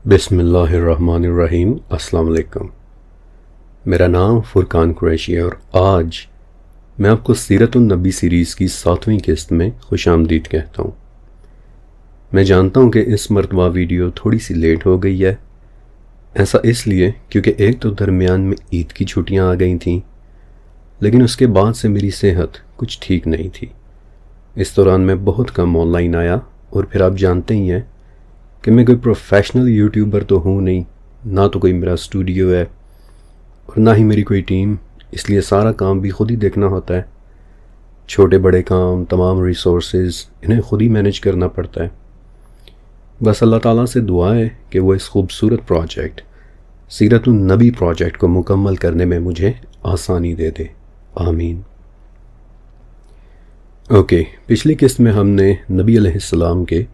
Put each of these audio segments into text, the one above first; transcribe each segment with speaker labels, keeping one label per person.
Speaker 1: بسم اللہ الرحمن الرحیم۔ السلام علیکم۔ میرا نام فرقان قریشی ہے اور آج میں آپ کو سیرت النبی سیریز کی 7ویں قسط میں خوش آمدید کہتا ہوں۔ میں جانتا ہوں کہ اس مرتبہ ویڈیو تھوڑی سی لیٹ ہو گئی ہے، ایسا اس لیے کیونکہ ایک تو درمیان میں عید کی چھٹیاں آ گئی تھیں، لیکن اس کے بعد سے میری صحت کچھ ٹھیک نہیں تھی۔ اس دوران میں بہت کم آن لائن آیا، اور پھر آپ جانتے ہی ہیں کہ میں کوئی پروفیشنل یوٹیوبر تو ہوں نہیں، نہ تو کوئی میرا اسٹوڈیو ہے اور نہ ہی میری کوئی ٹیم، اس لیے سارا کام بھی خود ہی دیکھنا ہوتا ہے۔ چھوٹے بڑے کام، تمام ریسورسز، انہیں خود ہی مینیج کرنا پڑتا ہے۔ بس اللہ تعالیٰ سے دعا ہے کہ وہ اس خوبصورت پروجیکٹ سیرت النبی پروجیکٹ کو مکمل کرنے میں مجھے آسانی دے دے، آمین۔ اوکے، پچھلی قسط میں ہم نے نبی علیہ السلام کے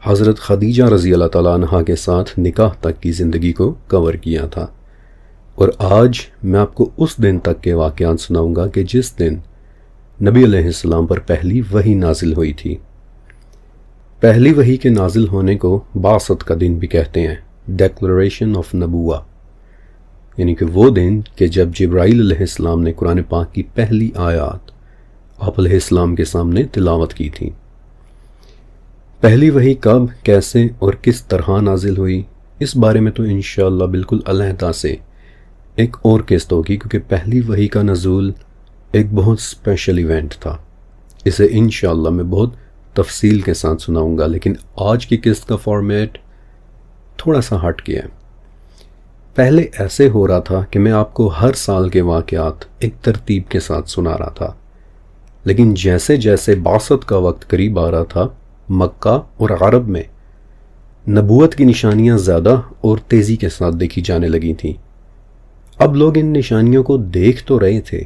Speaker 1: حضرت خدیجہ رضی اللہ تعالیٰ عنہ کے ساتھ نکاح تک کی زندگی کو کور کیا تھا، اور آج میں آپ کو اس دن تک کے واقعات سناؤں گا کہ جس دن نبی علیہ السلام پر پہلی وحی نازل ہوئی تھی۔ پہلی وحی کے نازل ہونے کو بعثت کا دن بھی کہتے ہیں، ڈیکلریشن آف نبوہ، یعنی کہ وہ دن کہ جب جبرائیل علیہ السلام نے قرآن پاک کی پہلی آیات آپ علیہ السلام کے سامنے تلاوت کی تھی۔ پہلی وحی کب، کیسے اور کس طرح نازل ہوئی، اس بارے میں تو انشاءاللہ بالکل علیحدہ سے ایک اور قسط ہوگی، کیونکہ پہلی وحی کا نزول ایک بہت اسپیشل ایونٹ تھا۔ اسے انشاءاللہ میں بہت تفصیل کے ساتھ سناؤں گا، لیکن آج کی قسط کا فارمیٹ تھوڑا سا ہٹ گیا ہے۔ پہلے ایسے ہو رہا تھا کہ میں آپ کو ہر سال کے واقعات ایک ترتیب کے ساتھ سنا رہا تھا، لیکن جیسے جیسے بعثت کا وقت قریب آ رہا تھا، مکہ اور عرب میں نبوت کی نشانیاں زیادہ اور تیزی کے ساتھ دیکھی جانے لگی تھیں۔ اب لوگ ان نشانیوں کو دیکھ تو رہے تھے،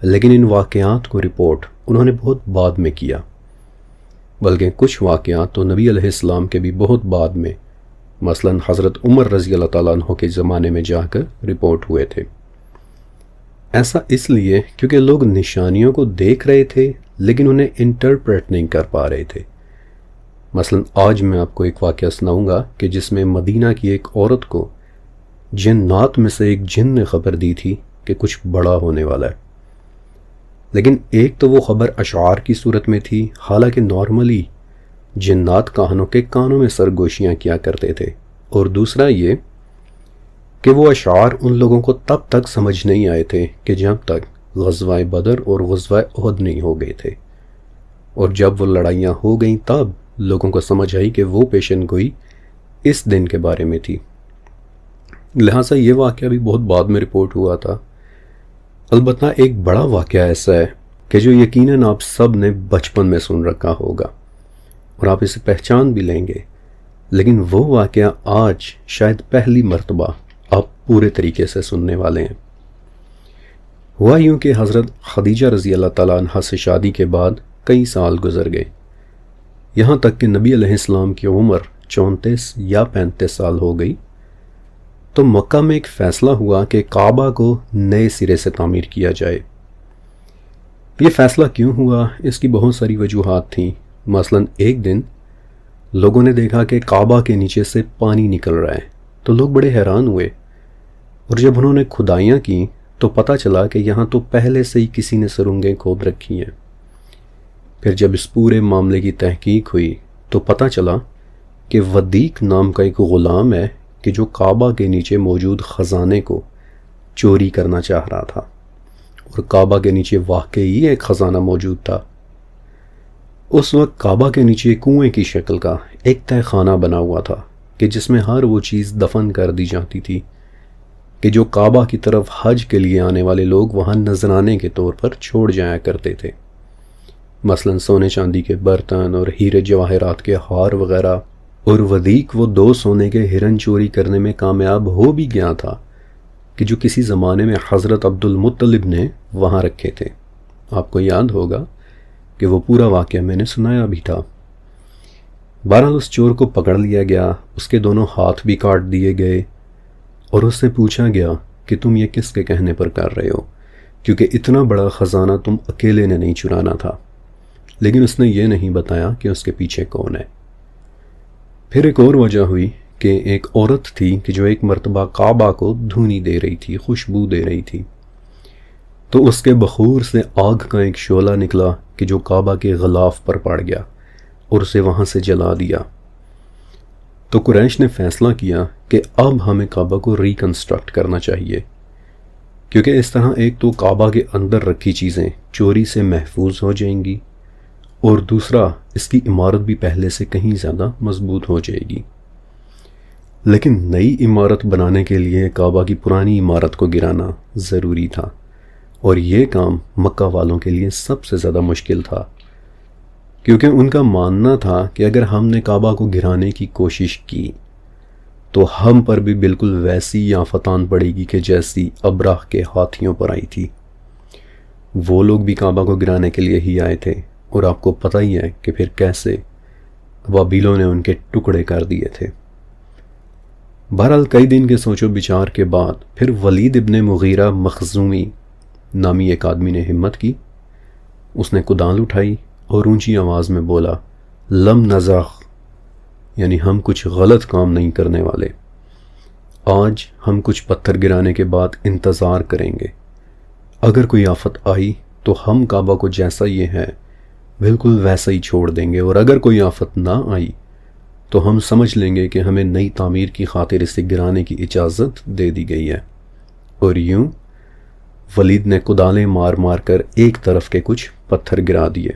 Speaker 1: لیکن ان واقعات کو رپورٹ انہوں نے بہت بعد میں کیا، بلکہ کچھ واقعات تو نبی علیہ السلام کے بھی بہت بعد میں، مثلا حضرت عمر رضی اللہ تعالیٰ عنہ کے زمانے میں جا کر رپورٹ ہوئے تھے۔ ایسا اس لیے کیونکہ لوگ نشانیوں کو دیکھ رہے تھے لیکن انہیں انٹرپریٹ نہیں کر پا رہے تھے۔ مثلا آج میں آپ کو ایک واقعہ سناؤں گا کہ جس میں مدینہ کی ایک عورت کو جنات میں سے ایک جن نے خبر دی تھی کہ کچھ بڑا ہونے والا ہے، لیکن ایک تو وہ خبر اشعار کی صورت میں تھی، حالانکہ نارملی جنات کاہنوں کے کانوں میں سرگوشیاں کیا کرتے تھے، اور دوسرا یہ کہ وہ اشعار ان لوگوں کو تب تک سمجھ نہیں آئے تھے کہ جب تک غزوہ بدر اور غزوہ احد نہیں ہو گئے تھے، اور جب وہ لڑائیاں ہو گئیں تب لوگوں کو سمجھ آئی کہ وہ پیشن گوئی اس دن کے بارے میں تھی۔ لہٰذا یہ واقعہ بھی بہت بعد میں رپورٹ ہوا تھا۔ البتہ ایک بڑا واقعہ ایسا ہے کہ جو یقیناً آپ سب نے بچپن میں سن رکھا ہوگا اور آپ اسے پہچان بھی لیں گے، لیکن وہ واقعہ آج شاید پہلی مرتبہ آپ پورے طریقے سے سننے والے ہیں۔ ہوا یوں کہ حضرت خدیجہ رضی اللہ تعالیٰ عنہ سے شادی کے بعد کئی سال گزر گئے، یہاں تک کہ نبی علیہ السلام کی عمر 34 یا 35 سال ہو گئی، تو مکہ میں ایک فیصلہ ہوا کہ کعبہ کو نئے سرے سے تعمیر کیا جائے۔ یہ فیصلہ کیوں ہوا، اس کی بہت ساری وجوہات تھیں۔ مثلا ایک دن لوگوں نے دیکھا کہ کعبہ کے نیچے سے پانی نکل رہا ہے، تو لوگ بڑے حیران ہوئے، اور جب انہوں نے کھدائیاں کی تو پتہ چلا کہ یہاں تو پہلے سے ہی کسی نے سرنگیں کھود رکھی ہیں۔ پھر جب اس پورے معاملے کی تحقیق ہوئی تو پتہ چلا کہ ودیق نام کا ایک غلام ہے کہ جو کعبہ کے نیچے موجود خزانے کو چوری کرنا چاہ رہا تھا، اور کعبہ کے نیچے واقعی ایک خزانہ موجود تھا۔ اس وقت کعبہ کے نیچے کنویں کی شکل کا ایک تہہ خانہ بنا ہوا تھا کہ جس میں ہر وہ چیز دفن کر دی جاتی تھی کہ جو کعبہ کی طرف حج کے لیے آنے والے لوگ وہاں نذرانے کے طور پر چھوڑ جایا کرتے تھے، مثلا سونے چاندی کے برتن اور ہیرے جواہرات کے ہار وغیرہ۔ اور ودیق وہ 2 سونے کے ہرن چوری کرنے میں کامیاب ہو بھی گیا تھا کہ جو کسی زمانے میں حضرت عبد المطلب نے وہاں رکھے تھے۔ آپ کو یاد ہوگا کہ وہ پورا واقعہ میں نے سنایا بھی تھا۔ بہرحال اس چور کو پکڑ لیا گیا، اس کے دونوں ہاتھ بھی کاٹ دیے گئے، اور اس سے پوچھا گیا کہ تم یہ کس کے کہنے پر کر رہے ہو، کیونکہ اتنا بڑا خزانہ تم اکیلے نے نہیں چرانا تھا۔ لیکن اس نے یہ نہیں بتایا کہ اس کے پیچھے کون ہے۔ پھر ایک اور وجہ ہوئی کہ ایک عورت تھی کہ جو ایک مرتبہ کعبہ کو دھونی دے رہی تھی، خوشبو دے رہی تھی، تو اس کے بخور سے آگ کا ایک شعلہ نکلا کہ جو کعبہ کے غلاف پر پڑ گیا اور اسے وہاں سے جلا دیا۔ تو قریش نے فیصلہ کیا کہ اب ہمیں کعبہ کو ریکنسٹرکٹ کرنا چاہیے، کیونکہ اس طرح ایک تو کعبہ کے اندر رکھی چیزیں چوری سے محفوظ ہو جائیں گی، اور دوسرا اس کی عمارت بھی پہلے سے کہیں زیادہ مضبوط ہو جائے گی۔ لیکن نئی عمارت بنانے کے لیے کعبہ کی پرانی عمارت کو گرانا ضروری تھا، اور یہ کام مکہ والوں کے لیے سب سے زیادہ مشکل تھا، کیونکہ ان کا ماننا تھا کہ اگر ہم نے کعبہ کو گرانے کی کوشش کی تو ہم پر بھی بالکل ویسی آفتان پڑے گی کہ جیسی ابراہ کے ہاتھیوں پر آئی تھی۔ وہ لوگ بھی کعبہ کو گرانے کے لیے ہی آئے تھے، اور آپ کو پتہ ہی ہے کہ پھر کیسے ابابیلوں نے ان کے ٹکڑے کر دیے تھے۔ بہرحال کئی دن کے سوچ و بچار کے بعد پھر ولید ابن مغیرہ مخزومی نامی ایک آدمی نے ہمت کی، اس نے کدال اٹھائی اور اونچی آواز میں بولا، لم نزغ، یعنی ہم کچھ غلط کام نہیں کرنے والے۔ آج ہم کچھ پتھر گرانے کے بعد انتظار کریں گے، اگر کوئی آفت آئی تو ہم کعبہ کو جیسا یہ ہے بالکل ویسا ہی چھوڑ دیں گے، اور اگر کوئی آفت نہ آئی تو ہم سمجھ لیں گے کہ ہمیں نئی تعمیر کی خاطر اسے گرانے کی اجازت دے دی گئی ہے۔ اور یوں ولید نے کدالیں مار مار کر ایک طرف کے کچھ پتھر گرا دیے۔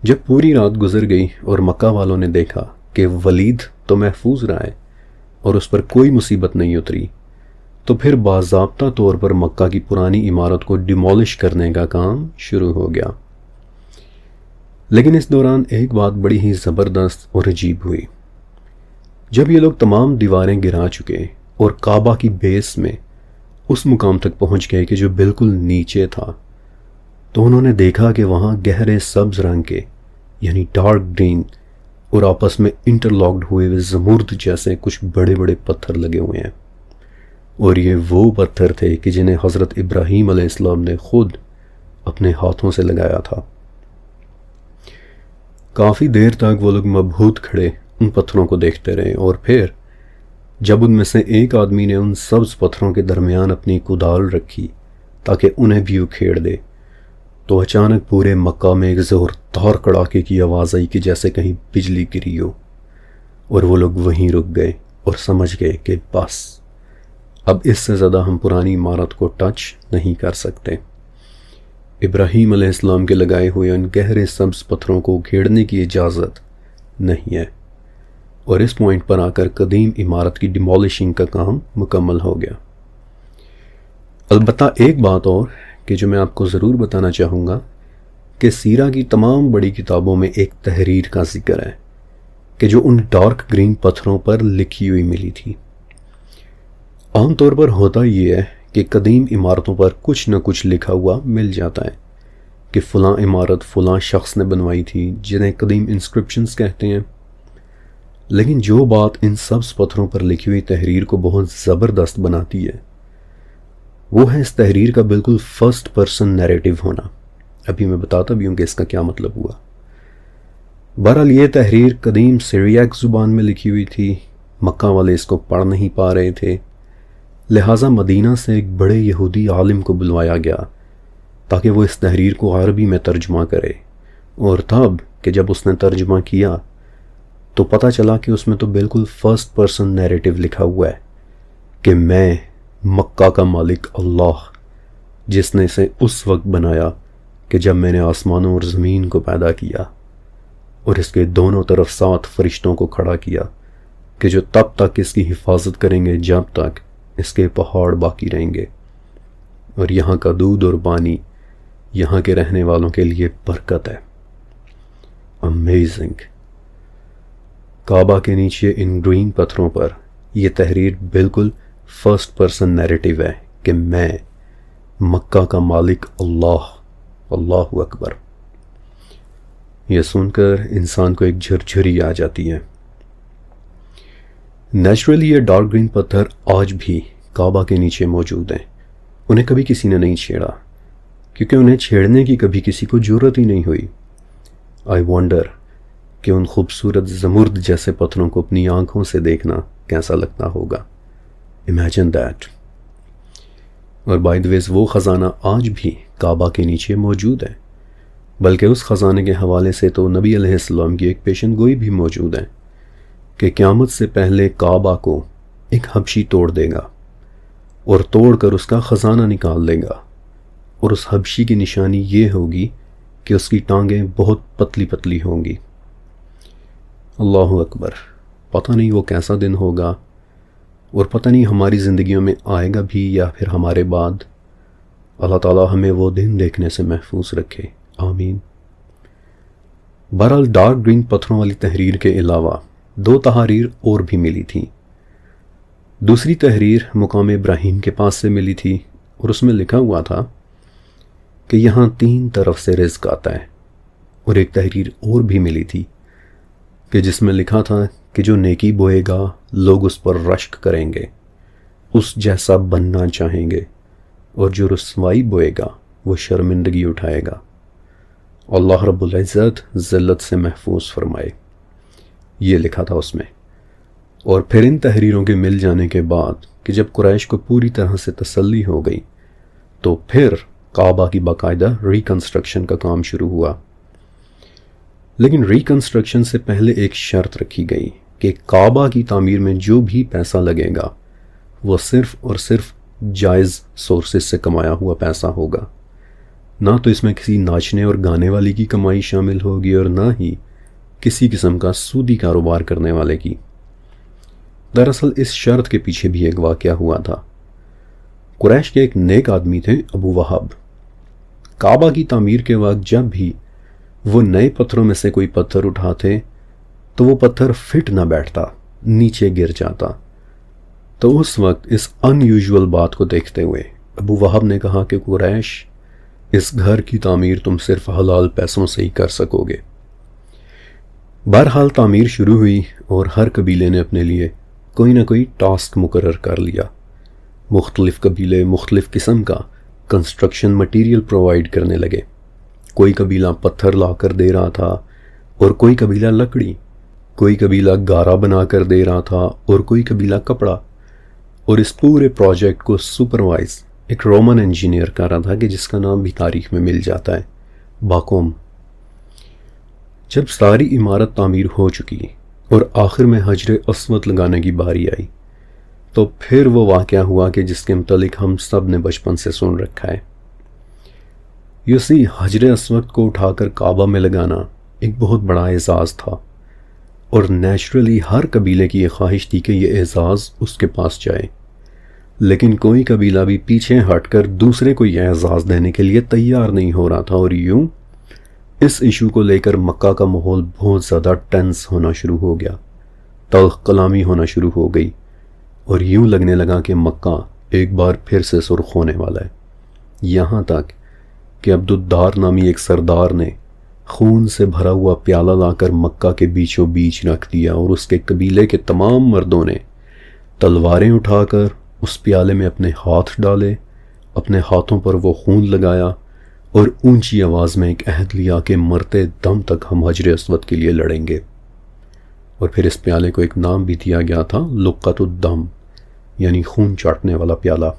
Speaker 1: جب پوری رات گزر گئی اور مکہ والوں نے دیکھا کہ ولید تو محفوظ رہا ہے اور اس پر کوئی مصیبت نہیں اتری، تو پھر باضابطہ طور پر مکہ کی پرانی عمارت کو ڈیمولش کرنے کا کام شروع ہو گیا۔ لیکن اس دوران ایک بات بڑی ہی زبردست اور عجیب ہوئی۔ جب یہ لوگ تمام دیواریں گرا چکے اور کعبہ کی بیس میں اس مقام تک پہنچ گئے کہ جو بالکل نیچے تھا، تو انہوں نے دیکھا کہ وہاں گہرے سبز رنگ کے یعنی ڈارک گرین اور آپس میں انٹرلاکڈ ہوئے زمرد جیسے کچھ بڑے بڑے پتھر لگے ہوئے ہیں، اور یہ وہ پتھر تھے کہ جنہیں حضرت ابراہیم علیہ السلام نے خود اپنے ہاتھوں سے لگایا تھا۔ کافی دیر تک وہ لوگ مبہوت کھڑے ان پتھروں کو دیکھتے رہے، اور پھر جب ان میں سے ایک آدمی نے ان سبز پتھروں کے درمیان اپنی کدال رکھی تاکہ انہیں بھی اکھیڑ دے، تو اچانک پورے مکہ میں ایک زوردار کڑاکے کی آواز آئی کہ جیسے کہیں بجلی گری ہو، اور وہ لوگ وہیں رک گئے اور سمجھ گئے کہ بس اب اس سے زیادہ ہم پرانی عمارت کو ٹچ نہیں کر سکتے۔ ابراہیم علیہ السلام کے لگائے ہوئے ان گہرے سبز پتھروں کو اکھیڑنے کی اجازت نہیں ہے، اور اس پوائنٹ پر آ کر قدیم عمارت کی ڈیمولشنگ کا کام مکمل ہو گیا۔ البتہ ایک بات اور کہ جو میں آپ کو ضرور بتانا چاہوں گا کہ سیرہ کی تمام بڑی کتابوں میں ایک تحریر کا ذکر ہے کہ جو ان ڈارک گرین پتھروں پر لکھی ہوئی ملی تھی۔ عام طور پر ہوتا یہ ہے کہ قدیم عمارتوں پر کچھ نہ کچھ لکھا ہوا مل جاتا ہے کہ فلاں عمارت فلاں شخص نے بنوائی تھی، جنہیں قدیم انسکرپشنز کہتے ہیں۔ لیکن جو بات ان سبز پتھروں پر لکھی ہوئی تحریر کو بہت زبردست بناتی ہے وہ ہے اس تحریر کا بالکل فرسٹ پرسن نیریٹو ہونا۔ ابھی میں بتاتا بھی ہوں کہ اس کا کیا مطلب ہوا۔ بہرحال یہ تحریر قدیم سیریاک زبان میں لکھی ہوئی تھی، مکہ والے اس کو پڑھ نہیں پا رہے تھے، لہٰذا مدینہ سے ایک بڑے یہودی عالم کو بلوایا گیا تاکہ وہ اس تحریر کو عربی میں ترجمہ کرے، اور تب کہ جب اس نے ترجمہ کیا تو پتہ چلا کہ اس میں تو بالکل فرسٹ پرسن نیریٹو لکھا ہوا ہے کہ میں مکہ کا مالک اللہ، جس نے اسے اس وقت بنایا کہ جب میں نے آسمانوں اور زمین کو پیدا کیا، اور اس کے دونوں طرف 7 فرشتوں کو کھڑا کیا کہ جو تب تک اس کی حفاظت کریں گے جب تک اس کے پہاڑ باقی رہیں گے، اور یہاں کا دودھ اور پانی یہاں کے رہنے والوں کے لیے برکت ہے۔ امیزنگ۔ کعبہ کے نیچے ان گرین پتھروں پر یہ تحریر بالکل فرسٹ پرسن نیریٹو ہے کہ میں مکہ کا مالک اللہ، اللہ اکبر۔ یہ سن کر انسان کو ایک جھرجھری آ جاتی ہے۔ نیچرلی یہ ڈارک گرین پتھر آج بھی کعبہ کے نیچے موجود ہیں، انہیں کبھی کسی نے نہیں چھیڑا کیونکہ انہیں چھیڑنے کی کبھی کسی کو جرت ہی نہیں ہوئی۔ آئی وانڈر کہ ان خوبصورت زمرد جیسے پتھروں کو اپنی آنکھوں سے دیکھنا کیسا لگتا ہوگا. Imagine that. اور بائی دی ویز وہ خزانہ آج بھی کعبہ کے نیچے موجود ہے، بلکہ اس خزانے کے حوالے سے تو نبی علیہ السلام کی ایک پیشن گوئی بھی موجود ہے کہ قیامت سے پہلے کعبہ کو ایک حبشی توڑ دے گا اور توڑ کر اس کا خزانہ نکال دے گا، اور اس حبشی کی نشانی یہ ہوگی کہ اس کی ٹانگیں بہت پتلی پتلی ہوں گی. اللہ اکبر. پتہ نہیں وہ کیسا دن ہوگا، اور پتہ نہیں ہماری زندگیوں میں آئے گا بھی یا پھر ہمارے بعد. اللہ تعالیٰ ہمیں وہ دن دیکھنے سے محفوظ رکھے، آمین. بہرحال ڈارک گرین پتھروں والی تحریر کے علاوہ 2 تحاریر اور بھی ملی تھیں. دوسری تحریر مقام ابراہیم کے پاس سے ملی تھی، اور اس میں لکھا ہوا تھا کہ یہاں 3 طرف سے رزق آتا ہے. اور ایک تحریر اور بھی ملی تھی کہ جس میں لکھا تھا کہ جو نیکی بوئے گا لوگ اس پر رشک کریں گے، اس جیسا بننا چاہیں گے، اور جو رسوائی بوئے گا وہ شرمندگی اٹھائے گا. اللہ رب العزت ذلت سے محفوظ فرمائے، یہ لکھا تھا اس میں. اور پھر ان تحریروں کے مل جانے کے بعد کہ جب قریش کو پوری طرح سے تسلی ہو گئی تو پھر کعبہ کی باقاعدہ ریکنسٹرکشن کا کام شروع ہوا. لیکن ریکنسٹرکشن سے پہلے ایک شرط رکھی گئی کہ کعبہ کی تعمیر میں جو بھی پیسہ لگے گا وہ صرف اور صرف جائز سورسز سے کمایا ہوا پیسہ ہوگا. نہ تو اس میں کسی ناچنے اور گانے والی کی کمائی شامل ہوگی اور نہ ہی کسی قسم کا سودی کاروبار کرنے والے کی. دراصل اس شرط کے پیچھے بھی ایک واقعہ ہوا تھا. قریش کے ایک نیک آدمی تھے ابو وہب. کعبہ کی تعمیر کے وقت جب بھی وہ نئے پتھروں میں سے کوئی پتھر اٹھاتے تو وہ پتھر فٹ نہ بیٹھتا، نیچے گر جاتا. تو اس وقت اس ان یوزول بات کو دیکھتے ہوئے ابو وہب نے کہا کہ قریش، اس گھر کی تعمیر تم صرف حلال پیسوں سے ہی کر سکو گے. بہرحال تعمیر شروع ہوئی اور ہر قبیلے نے اپنے لیے کوئی نہ کوئی ٹاسک مقرر کر لیا. مختلف قبیلے مختلف قسم کا کنسٹرکشن مٹیریل پرووائڈ کرنے لگے. کوئی قبیلہ پتھر لا کر دے رہا تھا اور کوئی قبیلہ لکڑی، کوئی قبیلہ گارا بنا کر دے رہا تھا اور کوئی قبیلہ کپڑا. اور اس پورے پروجیکٹ کو سپروائز ایک رومن انجینئر کر رہا تھا کہ جس کا نام بھی تاریخ میں مل جاتا ہے، باکوم. جب ساری عمارت تعمیر ہو چکی اور آخر میں حجر اسود لگانے کی باری آئی تو پھر وہ واقعہ ہوا کہ جس کے متعلق ہم سب نے بچپن سے سن رکھا ہے. حجر اسود کو اٹھا کر کعبہ میں لگانا ایک بہت بڑا اعزاز تھا، اور نیچرلی ہر قبیلے کی یہ خواہش تھی کہ یہ اعزاز اس کے پاس جائے. لیکن کوئی قبیلہ بھی پیچھے ہٹ کر دوسرے کو یہ اعزاز دینے کے لیے تیار نہیں ہو رہا تھا، اور یوں اس ایشو کو لے کر مکہ کا ماحول بہت زیادہ ٹینس ہونا شروع ہو گیا، تلخ کلامی ہونا شروع ہو گئی، اور یوں لگنے لگا کہ مکہ ایک بار پھر سے سرخ ہونے والا ہے. یہاں تک کہ عبدالدار نامی ایک سردار نے خون سے بھرا ہوا پیالہ لا کر مکہ کے بیچوں بیچ رکھ دیا، اور اس کے قبیلے کے تمام مردوں نے تلواریں اٹھا کر اس پیالے میں اپنے ہاتھ ڈالے، اپنے ہاتھوں پر وہ خون لگایا، اور اونچی آواز میں ایک عہد لیا کہ مرتے دم تک ہم حجر اسود کے لیے لڑیں گے. اور پھر اس پیالے کو ایک نام بھی دیا گیا تھا، لقۃ الدم، یعنی خون چاٹنے والا پیالہ.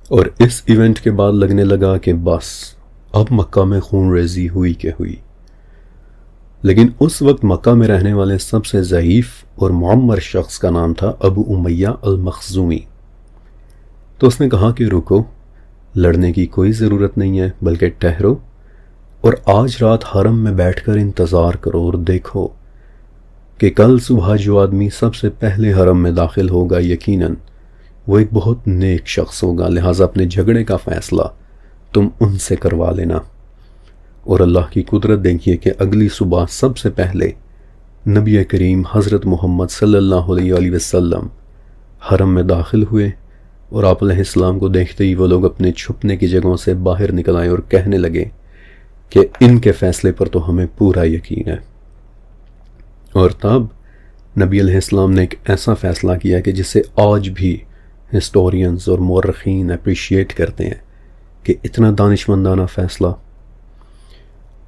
Speaker 1: اور اس ایونٹ کے بعد لگنے لگا کہ بس اب مکہ میں خون ریزی ہوئی کہ ہوئی. لیکن اس وقت مکہ میں رہنے والے سب سے ضعیف اور معمر شخص کا نام تھا ابو امیہ المخزومی. تو اس نے کہا کہ رکو، لڑنے کی کوئی ضرورت نہیں ہے، بلکہ ٹھہرو اور آج رات حرم میں بیٹھ کر انتظار کرو، اور دیکھو کہ کل صبح جو آدمی سب سے پہلے حرم میں داخل ہوگا یقیناً وہ ایک بہت نیک شخص ہوگا، لہٰذا اپنے جھگڑے کا فیصلہ تم ان سے کروا لینا. اور اللہ کی قدرت دیکھیے کہ اگلی صبح سب سے پہلے نبی کریم حضرت محمد صلی اللہ علیہ وآلہ وسلم حرم میں داخل ہوئے، اور آپ علیہ السلام کو دیکھتے ہی وہ لوگ اپنے چھپنے کی جگہوں سے باہر نکل آئے اور کہنے لگے کہ ان کے فیصلے پر تو ہمیں پورا یقین ہے. اور تب نبی علیہ السلام نے ایک ایسا فیصلہ کیا کہ جسے آج بھی ہسٹورینز اور مورخین اپریشیٹ کرتے ہیں کہ اتنا دانشمندانہ فیصلہ.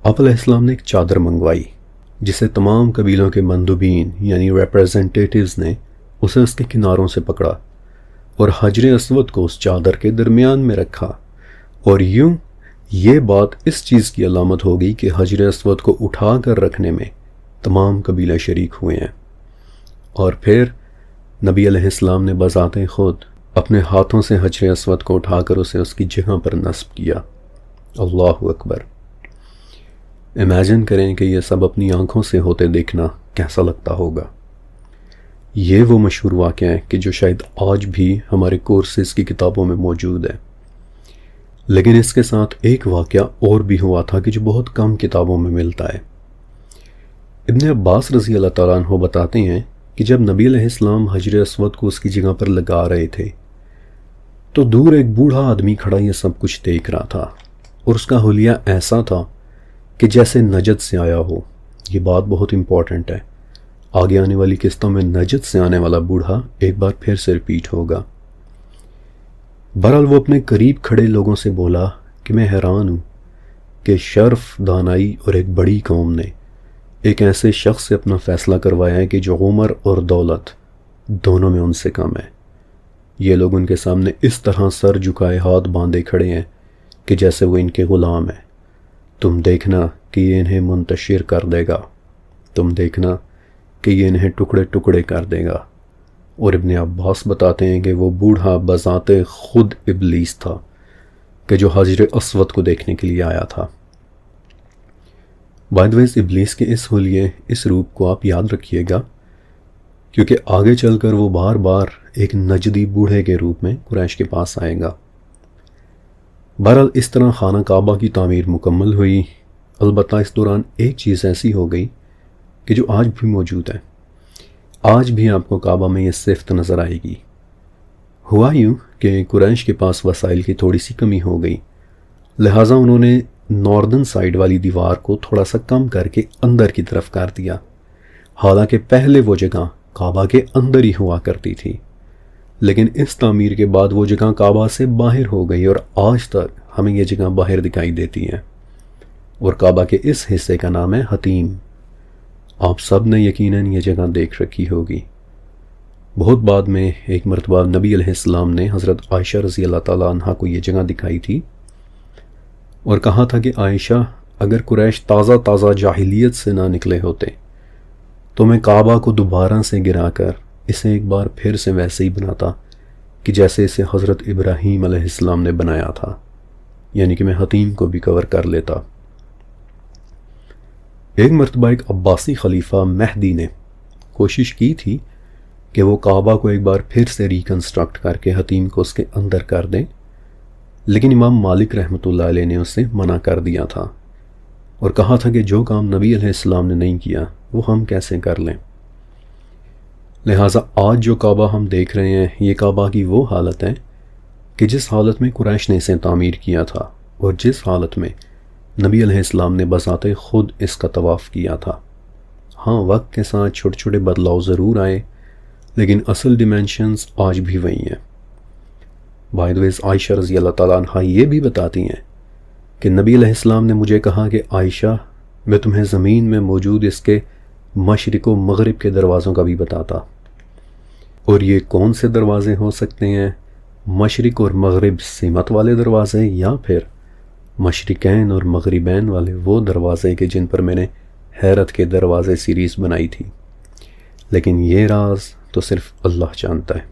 Speaker 1: آپ علیہ السلام نے ایک چادر منگوائی جسے تمام قبیلوں کے مندوبین یعنی ریپریزنٹیٹیوز نے اسے اس کے کناروں سے پکڑا اور حجر اسود کو اس چادر کے درمیان میں رکھا، اور یوں یہ بات اس چیز کی علامت ہو گئی کہ حجر اسود کو اٹھا کر رکھنے میں تمام قبیلے شریک ہوئے ہیں۔ اور پھر نبی علیہ السلام نے بذات خود اپنے ہاتھوں سے حجر اسود کو اٹھا کر اسے اس کی جگہ پر نصب کیا۔ اللہ اکبر! امیجن کریں کہ یہ سب اپنی آنکھوں سے ہوتے دیکھنا کیسا لگتا ہوگا۔ یہ وہ مشہور واقعہ ہے کہ جو شاید آج بھی ہمارے کورسز کی کتابوں میں موجود ہے، لیکن اس کے ساتھ ایک واقعہ اور بھی ہوا تھا کہ جو بہت کم کتابوں میں ملتا ہے۔ ابن عباس رضی اللہ تعالیٰ عنہ بتاتے ہیں کہ جب نبی علیہ السلام حجر اسود کو اس کی جگہ پر لگا رہے تھے تو دور ایک بوڑھا آدمی کھڑا یہ سب کچھ دیکھ رہا تھا، اور اس کا حلیہ ایسا تھا کہ جیسے نجد سے آیا ہو۔ یہ بات بہت امپورٹنٹ ہے، آگے آنے والی قسطوں میں نجد سے آنے والا بوڑھا ایک بار پھر سے ریپیٹ ہوگا۔ بہرحال وہ اپنے قریب کھڑے لوگوں سے بولا کہ میں حیران ہوں کہ شرف، دانائی اور ایک بڑی قوم نے ایک ایسے شخص سے اپنا فیصلہ کروایا ہے کہ جو عمر اور دولت دونوں میں ان سے کم ہے۔ یہ لوگ ان کے سامنے اس طرح سر جھکائے ہاتھ باندھے کھڑے ہیں کہ جیسے وہ ان کے غلام ہیں۔ تم دیکھنا کہ یہ انہیں منتشر کر دے گا، تم دیکھنا کہ یہ انہیں ٹکڑے ٹکڑے کر دے گا۔ اور ابن عباس بتاتے ہیں کہ وہ بوڑھا بذات خود ابلیس تھا کہ جو حجر اسود کو دیکھنے کے لیے آیا تھا۔ بائی دی وے، ابلیس کے اس حلیے، اس روپ کو آپ یاد رکھیے گا، کیونکہ آگے چل کر وہ بار بار ایک نجدی بوڑھے کے روپ میں قریش کے پاس آئے گا۔ بہرحال اس طرح خانہ کعبہ کی تعمیر مکمل ہوئی، البتہ اس دوران ایک چیز ایسی ہو گئی کہ جو آج بھی موجود ہے۔ آج بھی آپ کو کعبہ میں یہ صفت نظر آئے گی۔ ہوا یوں کہ قریش کے پاس وسائل کی تھوڑی سی کمی ہو گئی، لہٰذا انہوں نے ناردن سائیڈ والی دیوار کو تھوڑا سا کم کر کے اندر کی طرف کر دیا، حالانکہ پہلے وہ جگہ کعبہ کے اندر ہی ہوا کرتی تھی، لیکن اس تعمیر کے بعد وہ جگہ کعبہ سے باہر ہو گئی اور آج تک ہمیں یہ جگہ باہر دکھائی دیتی ہے، اور کعبہ کے اس حصے کا نام ہے حتیم۔ آپ سب نے یقیناً یہ جگہ دیکھ رکھی ہوگی۔ بہت بعد میں ایک مرتبہ نبی علیہ السلام نے حضرت عائشہ رضی اللہ تعالیٰ عنہ کو یہ جگہ دکھائی تھی اور کہا تھا کہ عائشہ، اگر قریش تازہ تازہ جاہلیت سے نہ نکلے ہوتے تو میں کعبہ کو دوبارہ سے گرا کر اسے ایک بار پھر سے ویسے ہی بناتا کہ جیسے اسے حضرت ابراہیم علیہ السلام نے بنایا تھا، یعنی کہ میں حتیم کو بھی کور کر لیتا۔ ایک مرتبہ ایک عباسی خلیفہ مہدی نے کوشش کی تھی کہ وہ کعبہ کو ایک بار پھر سے ریکنسٹرکٹ کر کے حتیم کو اس کے اندر کر دیں، لیکن امام مالک رحمۃ اللہ علیہ نے اسے منع کر دیا تھا اور کہا تھا کہ جو کام نبی علیہ السلام نے نہیں کیا وہ ہم کیسے کر لیں۔ لہٰذا آج جو کعبہ ہم دیکھ رہے ہیں، یہ کعبہ کی وہ حالت ہے کہ جس حالت میں قریش نے اسے تعمیر کیا تھا اور جس حالت میں نبی علیہ السلام نے بذات خود اس کا طواف کیا تھا۔ ہاں، وقت کے ساتھ چھوٹے چھوٹے بدلاؤ ضرور آئے، لیکن اصل ڈیمینشنز آج بھی وہی ہیں۔ بائی دی وے، عائشہ رضی اللہ تعالیٰ عنہ یہ بھی بتاتی ہیں کہ نبی علیہ السلام نے مجھے کہا کہ عائشہ، میں تمہیں زمین میں موجود اس کے مشرق و مغرب کے دروازوں کا بھی بتاتا۔ اور یہ کون سے دروازے ہو سکتے ہیں؟ مشرق اور مغرب سمت والے دروازے، یا پھر مشرقین اور مغربین والے وہ دروازے کہ جن پر میں نے حیرت کے دروازے سیریز بنائی تھی، لیکن یہ راز تو صرف اللہ جانتا ہے۔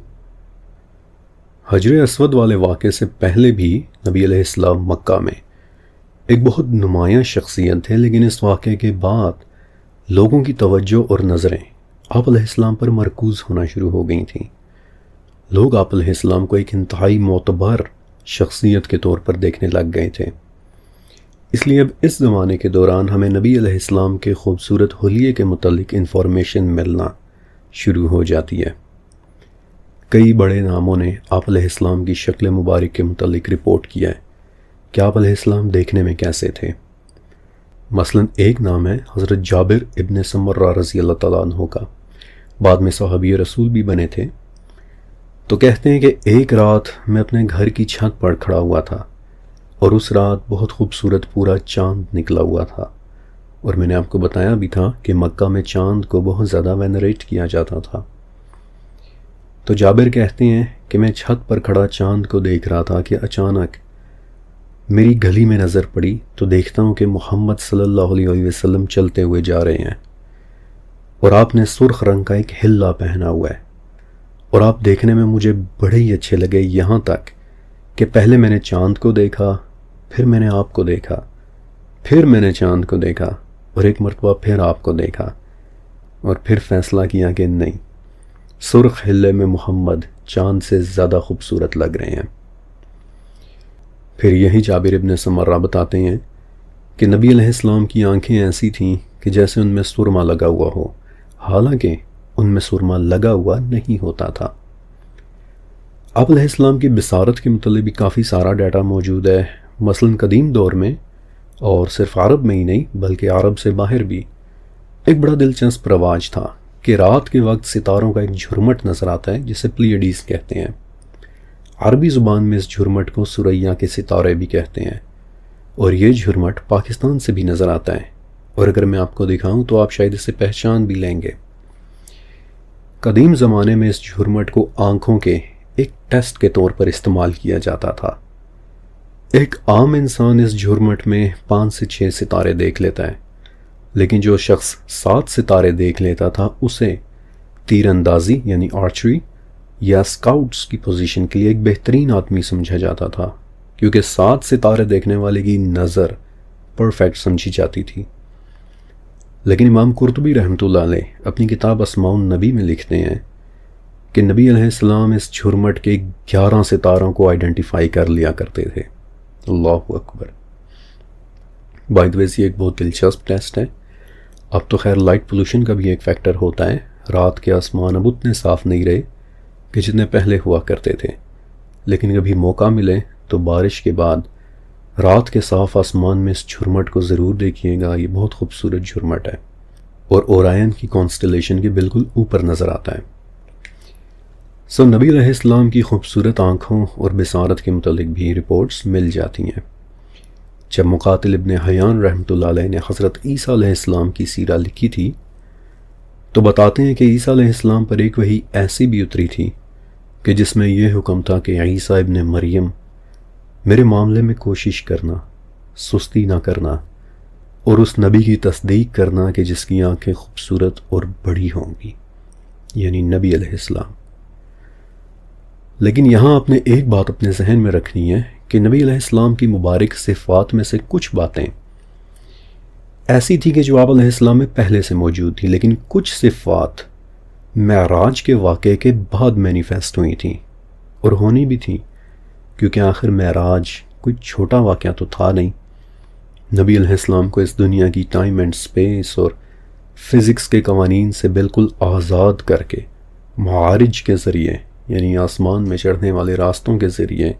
Speaker 1: حجر اسود والے واقعے سے پہلے بھی نبی علیہ السلام مکہ میں ایک بہت نمایاں شخصیت تھے، لیکن اس واقعے کے بعد لوگوں کی توجہ اور نظریں آپ علیہ السلام پر مرکوز ہونا شروع ہو گئی تھیں۔ لوگ آپ علیہ السلام کو ایک انتہائی معتبر شخصیت کے طور پر دیکھنے لگ گئے تھے۔ اس لیے اب اس زمانے کے دوران ہمیں نبی علیہ السلام کے خوبصورت حلیے کے متعلق انفارمیشن ملنا شروع ہو جاتی ہے۔ کئی بڑے ناموں نے آپ علیہ السلام کی شکل مبارک کے متعلق رپورٹ کیا ہے کہ آپ علیہ السلام دیکھنے میں کیسے تھے۔ مثلا ایک نام ہے حضرت جابر ابن سمرہ رضی اللہ تعالیٰ عنہ کا، بعد میں صحابی رسول بھی بنے تھے۔ تو کہتے ہیں کہ ایک رات میں اپنے گھر کی چھت پر کھڑا ہوا تھا اور اس رات بہت خوبصورت پورا چاند نکلا ہوا تھا، اور میں نے آپ کو بتایا بھی تھا کہ مکہ میں چاند کو بہت زیادہ وینریٹ کیا جاتا تھا۔ تو جابر کہتے ہیں کہ میں چھت پر کھڑا چاند کو دیکھ رہا تھا کہ اچانک میری گلی میں نظر پڑی تو دیکھتا ہوں کہ محمد صلی اللہ علیہ وسلم چلتے ہوئے جا رہے ہیں، اور آپ نے سرخ رنگ کا ایک حلہ پہنا ہوا ہے، اور آپ دیکھنے میں مجھے بڑے ہی اچھے لگے، یہاں تک کہ پہلے میں نے چاند کو دیکھا، پھر میں نے آپ کو دیکھا، پھر میں نے چاند کو دیکھا، اور ایک مرتبہ پھر آپ کو دیکھا، اور پھر فیصلہ کیا کہ نہیں، سرخ حلے میں محمد چاند سے زیادہ خوبصورت لگ رہے ہیں۔ پھر یہی جابر ابن سمرہ بتاتے ہیں کہ نبی علیہ السلام کی آنکھیں ایسی تھیں کہ جیسے ان میں سرما لگا ہوا ہو، حالانکہ ان میں سرما لگا ہوا نہیں ہوتا تھا۔ آپ علیہ السلام کی بصارت کے متعلق بھی کافی سارا ڈیٹا موجود ہے، مثلا قدیم دور میں، اور صرف عرب میں ہی نہیں بلکہ عرب سے باہر بھی، ایک بڑا دلچسپ رواج تھا کہ رات کے وقت ستاروں کا ایک جھرمٹ نظر آتا ہے جسے پلیڈیز کہتے ہیں۔ عربی زبان میں اس جھرمٹ کو سریا کے ستارے بھی کہتے ہیں، اور یہ جھرمٹ پاکستان سے بھی نظر آتا ہے، اور اگر میں آپ کو دکھاؤں تو آپ شاید اسے پہچان بھی لیں گے۔ قدیم زمانے میں اس جھرمٹ کو آنکھوں کے ایک ٹیسٹ کے طور پر استعمال کیا جاتا تھا۔ ایک عام انسان اس جھرمٹ میں 5 سے 6 ستارے دیکھ لیتا ہے، لیکن جو شخص 7 ستارے دیکھ لیتا تھا اسے تیر اندازی یعنی آرچری یا سکاؤٹس کی پوزیشن کے لیے ایک بہترین آدمی سمجھا جاتا تھا، کیونکہ 7 ستارے دیکھنے والے کی نظر پرفیکٹ سمجھی جاتی تھی۔ لیکن امام قرطبی رحمۃ اللہ علیہ اپنی کتاب اسماء النبی میں لکھتے ہیں کہ نبی علیہ السلام اس جھرمٹ کے 11 ستاروں کو آئیڈینٹیفائی کر لیا کرتے تھے۔ اللہ اکبر۔ بائی دا وے یہ ایک بہت دلچسپ ٹیسٹ ہے۔ اب تو خیر لائٹ پولوشن کا بھی ایک فیکٹر ہوتا ہے، رات کے آسمان اب اتنے صاف نہیں رہے کہ جتنے پہلے ہوا کرتے تھے، لیکن کبھی موقع ملے تو بارش کے بعد رات کے صاف آسمان میں اس جھرمٹ کو ضرور دیکھیے گا، یہ بہت خوبصورت جھرمٹ ہے، اور اورائن کی کانسٹلیشن کے بالکل اوپر نظر آتا ہے۔ نبی علیہ السلام کی خوبصورت آنکھوں اور بصارت کے متعلق بھی رپورٹس مل جاتی ہیں۔ جب مقاتل ابن حیان رحمۃ اللہ علیہ نے حضرت عیسیٰ علیہ السلام کی سیرہ لکھی تھی تو بتاتے ہیں کہ عیسیٰ علیہ السلام پر ایک وحی ایسی بھی اتری تھی کہ جس میں یہ حکم تھا کہ عیسیٰ ابن مریم میرے معاملے میں کوشش کرنا، سستی نہ کرنا، اور اس نبی کی تصدیق کرنا کہ جس کی آنکھیں خوبصورت اور بڑی ہوں گی، یعنی نبی علیہ السلام۔ لیکن یہاں آپ نے ایک بات اپنے ذہن میں رکھنی ہے کہ نبی علیہ السلام کی مبارک صفات میں سے کچھ باتیں ایسی تھی کہ جو آپ علیہ السلام میں پہلے سے موجود تھی، لیکن کچھ صفات معراج کے واقعے کے بعد مینیفیسٹ ہوئی تھیں، اور ہونی بھی تھیں، کیونکہ آخر معراج کوئی چھوٹا واقعہ تو تھا نہیں۔ نبی علیہ السلام کو اس دنیا کی ٹائم اینڈ سپیس اور فزکس کے قوانین سے بالکل آزاد کر کے معارج کے ذریعے، یعنی آسمان میں چڑھنے والے راستوں کے ذریعے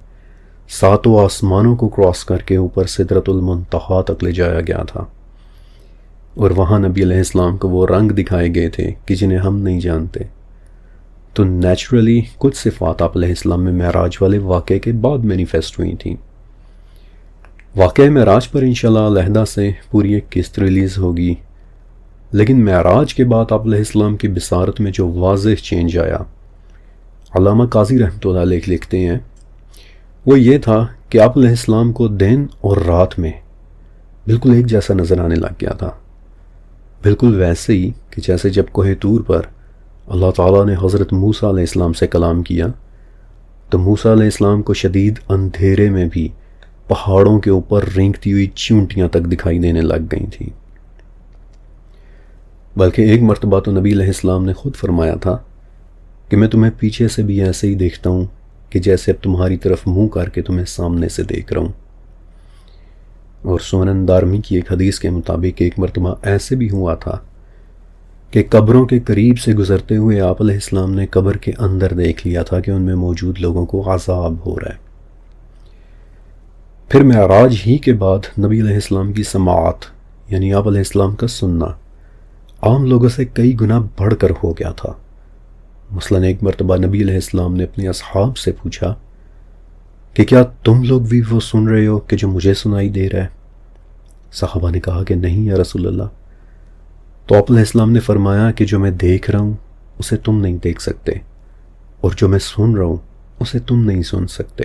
Speaker 1: 7 آسمانوں کو کراس کر کے اوپر سدرۃ المنتہا تک لے جایا گیا تھا، اور وہاں نبی علیہ السلام کو وہ رنگ دکھائے گئے تھے کہ جنہیں ہم نہیں جانتے۔ تو نیچرلی کچھ صفات آپ علیہ السلام میں معراج والے واقعے کے بعد مینیفیسٹ ہوئی تھیں۔ واقعہ معراج پر انشاءاللہ علیحدہ سے پوری ایک قسط ریلیز ہوگی، لیکن معراج کے بعد آپ علیہ السلام کی بصارت میں جو واضح چینج آیا، علامہ قاضی رحمۃ اللہ علیہ لکھتے ہیں، وہ یہ تھا کہ آپ علیہ السلام کو دن اور رات میں بالکل ایک جیسا نظر آنے لگ گیا تھا، بالکل ویسے ہی کہ جیسے جب کوہ طور پر اللہ تعالیٰ نے حضرت موسیٰ علیہ السلام سے کلام کیا تو موسیٰ علیہ السلام کو شدید اندھیرے میں بھی پہاڑوں کے اوپر رینگتی ہوئی چونٹیاں تک دکھائی دینے لگ گئی تھیں۔ بلکہ ایک مرتبہ تو نبی علیہ السلام نے خود فرمایا تھا کہ میں تمہیں پیچھے سے بھی ایسے ہی دیکھتا ہوں کہ جیسے اب تمہاری طرف منہ کر کے تمہیں سامنے سے دیکھ رہا ہوں۔ اور سنن دارمی کی ایک حدیث کے مطابق ایک مرتبہ ایسے بھی ہوا تھا کہ قبروں کے قریب سے گزرتے ہوئے آپ علیہ السلام نے قبر کے اندر دیکھ لیا تھا کہ ان میں موجود لوگوں کو عذاب ہو رہا ہے۔ پھر معراج ہی کے بعد نبی علیہ السلام کی سماعت، یعنی آپ علیہ السلام کا سننا، عام لوگوں سے کئی گنا بڑھ کر ہو گیا تھا۔ مثلاً ایک مرتبہ نبی علیہ السلام نے اپنے اصحاب سے پوچھا کہ کیا تم لوگ بھی وہ سن رہے ہو کہ جو مجھے سنائی دے رہا ہے؟ صحابہ نے کہا کہ نہیں یا رسول اللہ۔ تو آپ علیہ السلام نے فرمایا کہ جو میں دیکھ رہا ہوں اسے تم نہیں دیکھ سکتے، اور جو میں سن رہا ہوں اسے تم نہیں سن سکتے۔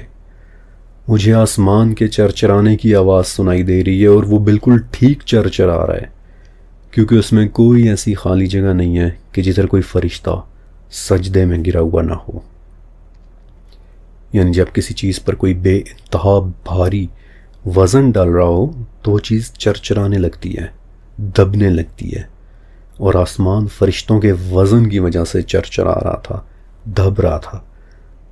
Speaker 1: مجھے آسمان کے چرچرانے کی آواز سنائی دے رہی ہے، اور وہ بالکل ٹھیک چرچرا رہا ہے، کیونکہ اس میں کوئی ایسی خالی جگہ نہیں ہے کہ جدھر کوئی فرشتہ سجدے میں گرا ہوا نہ ہو۔ یعنی جب کسی چیز پر کوئی بے انتہا بھاری وزن ڈال رہا ہو تو وہ چیز چرچرانے لگتی ہے، دبنے لگتی ہے، اور آسمان فرشتوں کے وزن کی وجہ سے چرچرا رہا تھا، دب رہا تھا،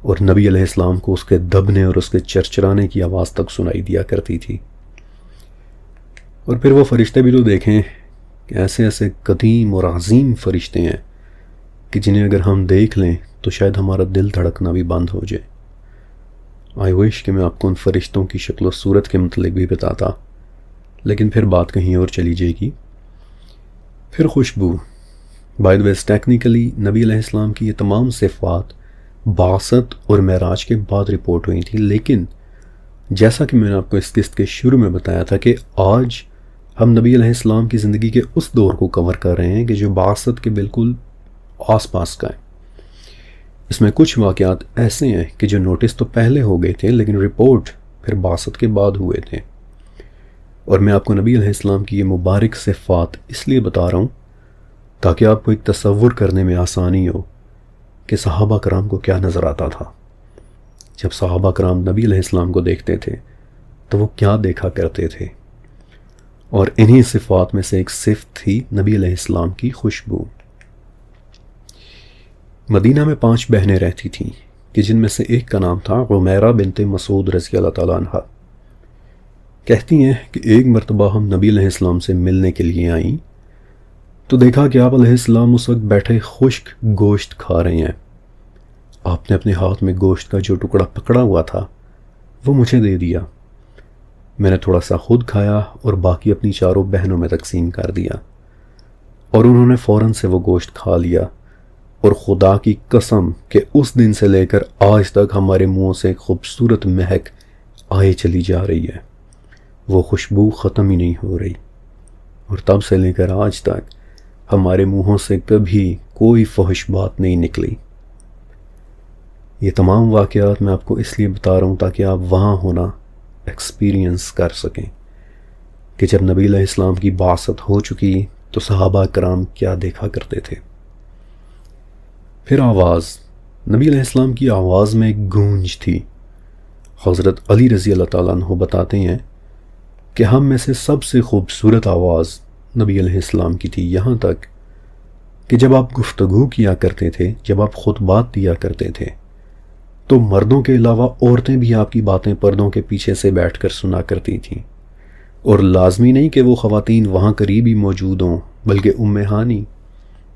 Speaker 1: اور نبی علیہ السلام کو اس کے دبنے اور اس کے چرچرانے کی آواز تک سنائی دیا کرتی تھی۔ اور پھر وہ فرشتے بھی تو دیکھیں کہ ایسے ایسے قدیم اور عظیم فرشتے ہیں کہ جنہیں اگر ہم دیکھ لیں تو شاید ہمارا دل دھڑکنا بھی بند ہو جائے۔ آئی وش کہ میں آپ کو ان فرشتوں کی شکل و صورت کے متعلق بھی بتاتا، لیکن پھر بات کہیں اور چلی جائے گی۔ پھر خوشبو، بائی دا وے ٹیکنیکلی نبی علیہ السلام کی یہ تمام صفات بعثت اور معراج کے بعد رپورٹ ہوئی تھی، لیکن جیسا کہ میں نے آپ کو اس قسط کے شروع میں بتایا تھا کہ آج ہم نبی علیہ السلام کی زندگی کے اس دور کو کور کر رہے ہیں کہ جو بعثت کے بالکل آس پاس کا ہے۔ اس میں کچھ واقعات ایسے ہیں کہ جو نوٹس تو پہلے ہو گئے تھے لیکن رپورٹ پھر بعثت کے بعد ہوئے تھے، اور میں آپ کو نبی علیہ السلام کی یہ مبارک صفات اس لیے بتا رہا ہوں تاکہ آپ کو ایک تصور کرنے میں آسانی ہو کہ صحابہ کرام کو کیا نظر آتا تھا۔ جب صحابہ کرام نبی علیہ السلام کو دیکھتے تھے تو وہ کیا دیکھا کرتے تھے، اور انہی صفات میں سے ایک صفت تھی نبی علیہ السلام کی خوشبو۔ مدینہ میں 5 بہنیں رہتی تھیں کہ جن میں سے ایک کا نام تھا عمیرہ بنت مسعود رضی اللہ تعالیٰ عنہ۔ کہتی ہیں کہ ایک مرتبہ ہم نبی علیہ السلام سے ملنے کے لیے آئیں تو دیکھا کہ آپ علیہ السلام اس وقت بیٹھے خشک گوشت کھا رہے ہیں۔ آپ نے اپنے ہاتھ میں گوشت کا جو ٹکڑا پکڑا ہوا تھا وہ مجھے دے دیا۔ میں نے تھوڑا سا خود کھایا اور باقی اپنی 4 بہنوں میں تقسیم کر دیا، اور انہوں نے فوراً سے وہ گوشت کھا لیا، اور خدا کی قسم کہ اس دن سے لے کر آج تک ہمارے منہوں سے ایک خوبصورت مہک آئے چلی جا رہی ہے، وہ خوشبو ختم ہی نہیں ہو رہی، اور تب سے لے کر آج تک ہمارے منہوں سے کبھی کوئی فحش بات نہیں نکلی۔ یہ تمام واقعات میں آپ کو اس لیے بتا رہا ہوں تاکہ آپ وہاں ہونا ایکسپیرینس کر سکیں کہ جب نبی علیہ السلام کی بعثت ہو چکی تو صحابہ کرام کیا دیکھا کرتے تھے۔ پھر آواز، نبی علیہ السلام کی آواز میں ایک گونج تھی۔ حضرت علی رضی اللہ تعالیٰ عنہ بتاتے ہیں کہ ہم میں سے سب سے خوبصورت آواز نبی علیہ السلام کی تھی، یہاں تک کہ جب آپ گفتگو کیا کرتے تھے، جب آپ خطبات دیا کرتے تھے تو مردوں کے علاوہ عورتیں بھی آپ کی باتیں پردوں کے پیچھے سے بیٹھ کر سنا کرتی تھیں، اور لازمی نہیں کہ وہ خواتین وہاں قریب ہی موجود ہوں، بلکہ ام ہانی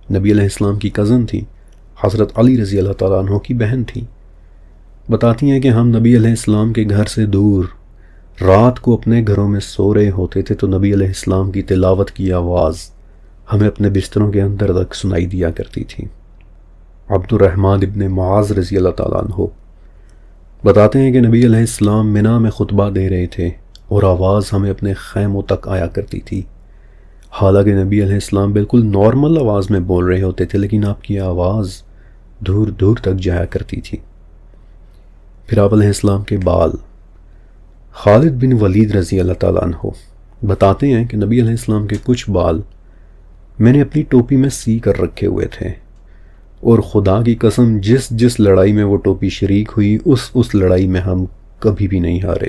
Speaker 1: نبی علیہ السلام کی کزن تھی، حضرت علی رضی اللہ تعالیٰ عنہ کی بہن تھی۔ بتاتی ہیں کہ ہم نبی علیہ السلام کے گھر سے دور رات کو اپنے گھروں میں سو رہے ہوتے تھے تو نبی علیہ السلام کی تلاوت کی آواز ہمیں اپنے بستروں کے اندر تک سنائی دیا کرتی تھی۔ عبد الرحمن ابن معاذ رضی اللہ تعالیٰ عنہ بتاتے ہیں کہ نبی علیہ السلام منا میں خطبہ دے رہے تھے اور آواز ہمیں اپنے خیموں تک آیا کرتی تھی، حالانکہ نبی علیہ السلام بالکل نارمل آواز میں بول رہے ہوتے تھے لیکن آپ کی آواز دور دور تک جایا کرتی تھی۔ پھر آپ علیہ السلام کے بال، خالد بن ولید رضی اللہ تعالیٰ عنہ بتاتے ہیں کہ نبی علیہ السلام کے کچھ بال میں نے اپنی ٹوپی میں سی کر رکھے ہوئے تھے، اور خدا کی قسم جس لڑائی میں وہ ٹوپی شریک ہوئی اس لڑائی میں ہم کبھی بھی نہیں ہارے۔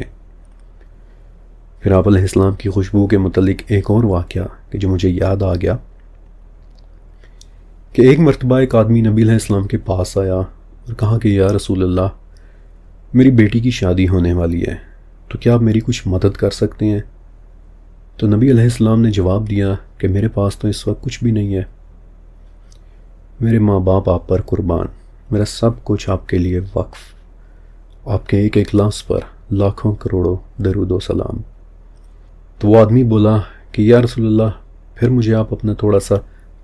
Speaker 1: پھر آپ علیہ السلام کی خوشبو کے متعلق ایک اور واقعہ کہ جو مجھے یاد آ گیا کہ ایک مرتبہ ایک آدمی نبی علیہ السلام کے پاس آیا اور کہا کہ یا رسول اللہ، میری بیٹی کی شادی ہونے والی ہے، تو کیا آپ میری کچھ مدد کر سکتے ہیں؟ تو نبی علیہ السلام نے جواب دیا کہ میرے پاس تو اس وقت کچھ بھی نہیں ہے، میرے ماں باپ آپ پر قربان، میرا سب کچھ آپ کے لیے وقف، آپ کے ایک ایک لفظ پر لاکھوں کروڑوں درود و سلام۔ تو وہ آدمی بولا کہ یا رسول اللہ، پھر مجھے آپ اپنا تھوڑا سا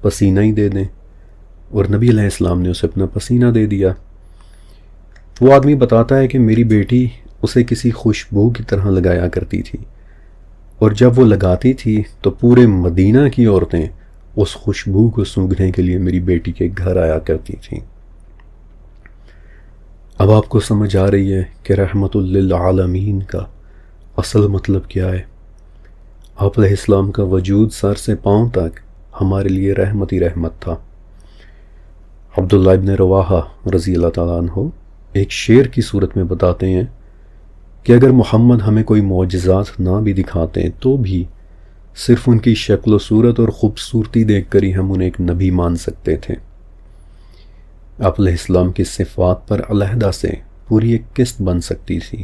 Speaker 1: پسینہ ہی دے دیں، اور نبی علیہ السلام نے اسے اپنا پسینہ دے دیا۔ وہ آدمی بتاتا ہے کہ میری بیٹی اسے کسی خوشبو کی طرح لگایا کرتی تھی، اور جب وہ لگاتی تھی تو پورے مدینہ کی عورتیں اس خوشبو کو سونگھنے کے لیے میری بیٹی کے گھر آیا کرتی تھیں۔ اب آپ کو سمجھ آ رہی ہے کہ رحمت للعالمین کا اصل مطلب کیا ہے۔ آپ علیہ السلام کا وجود سر سے پاؤں تک ہمارے لیے رحمت ہی رحمت تھا۔ عبداللہ ابن رواحہ رضی اللہ تعالیٰ عنہ ایک شعر کی صورت میں بتاتے ہیں کہ اگر محمد ہمیں کوئی معجزات نہ بھی دکھاتے تو بھی صرف ان کی شکل و صورت اور خوبصورتی دیکھ کر ہی ہم انہیں ایک نبی مان سکتے تھے۔ آپ علیہ السلام کی صفات پر علیحدہ سے پوری ایک قسط بن سکتی تھی،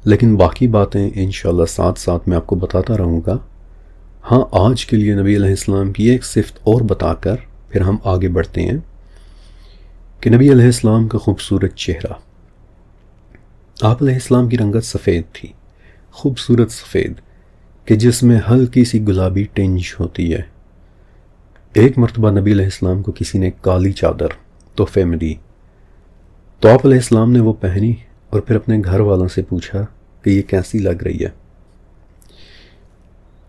Speaker 1: لیکن باقی باتیں انشاءاللہ ساتھ ساتھ میں آپ کو بتاتا رہوں گا۔ ہاں، آج کے لیے نبی علیہ السلام کی ایک صفت اور بتا کر پھر ہم آگے بڑھتے ہیں کہ نبی علیہ السلام کا خوبصورت چہرہ۔ آپ علیہ السلام کی رنگت سفید تھی، خوبصورت سفید، کہ جس میں ہلکی سی گلابی ٹنج ہوتی ہے۔ ایک مرتبہ نبی علیہ السلام کو کسی نے کالی چادر تحفے میں دی تو آپ علیہ السلام نے وہ پہنی اور پھر اپنے گھر والوں سے پوچھا کہ یہ کیسی لگ رہی ہے۔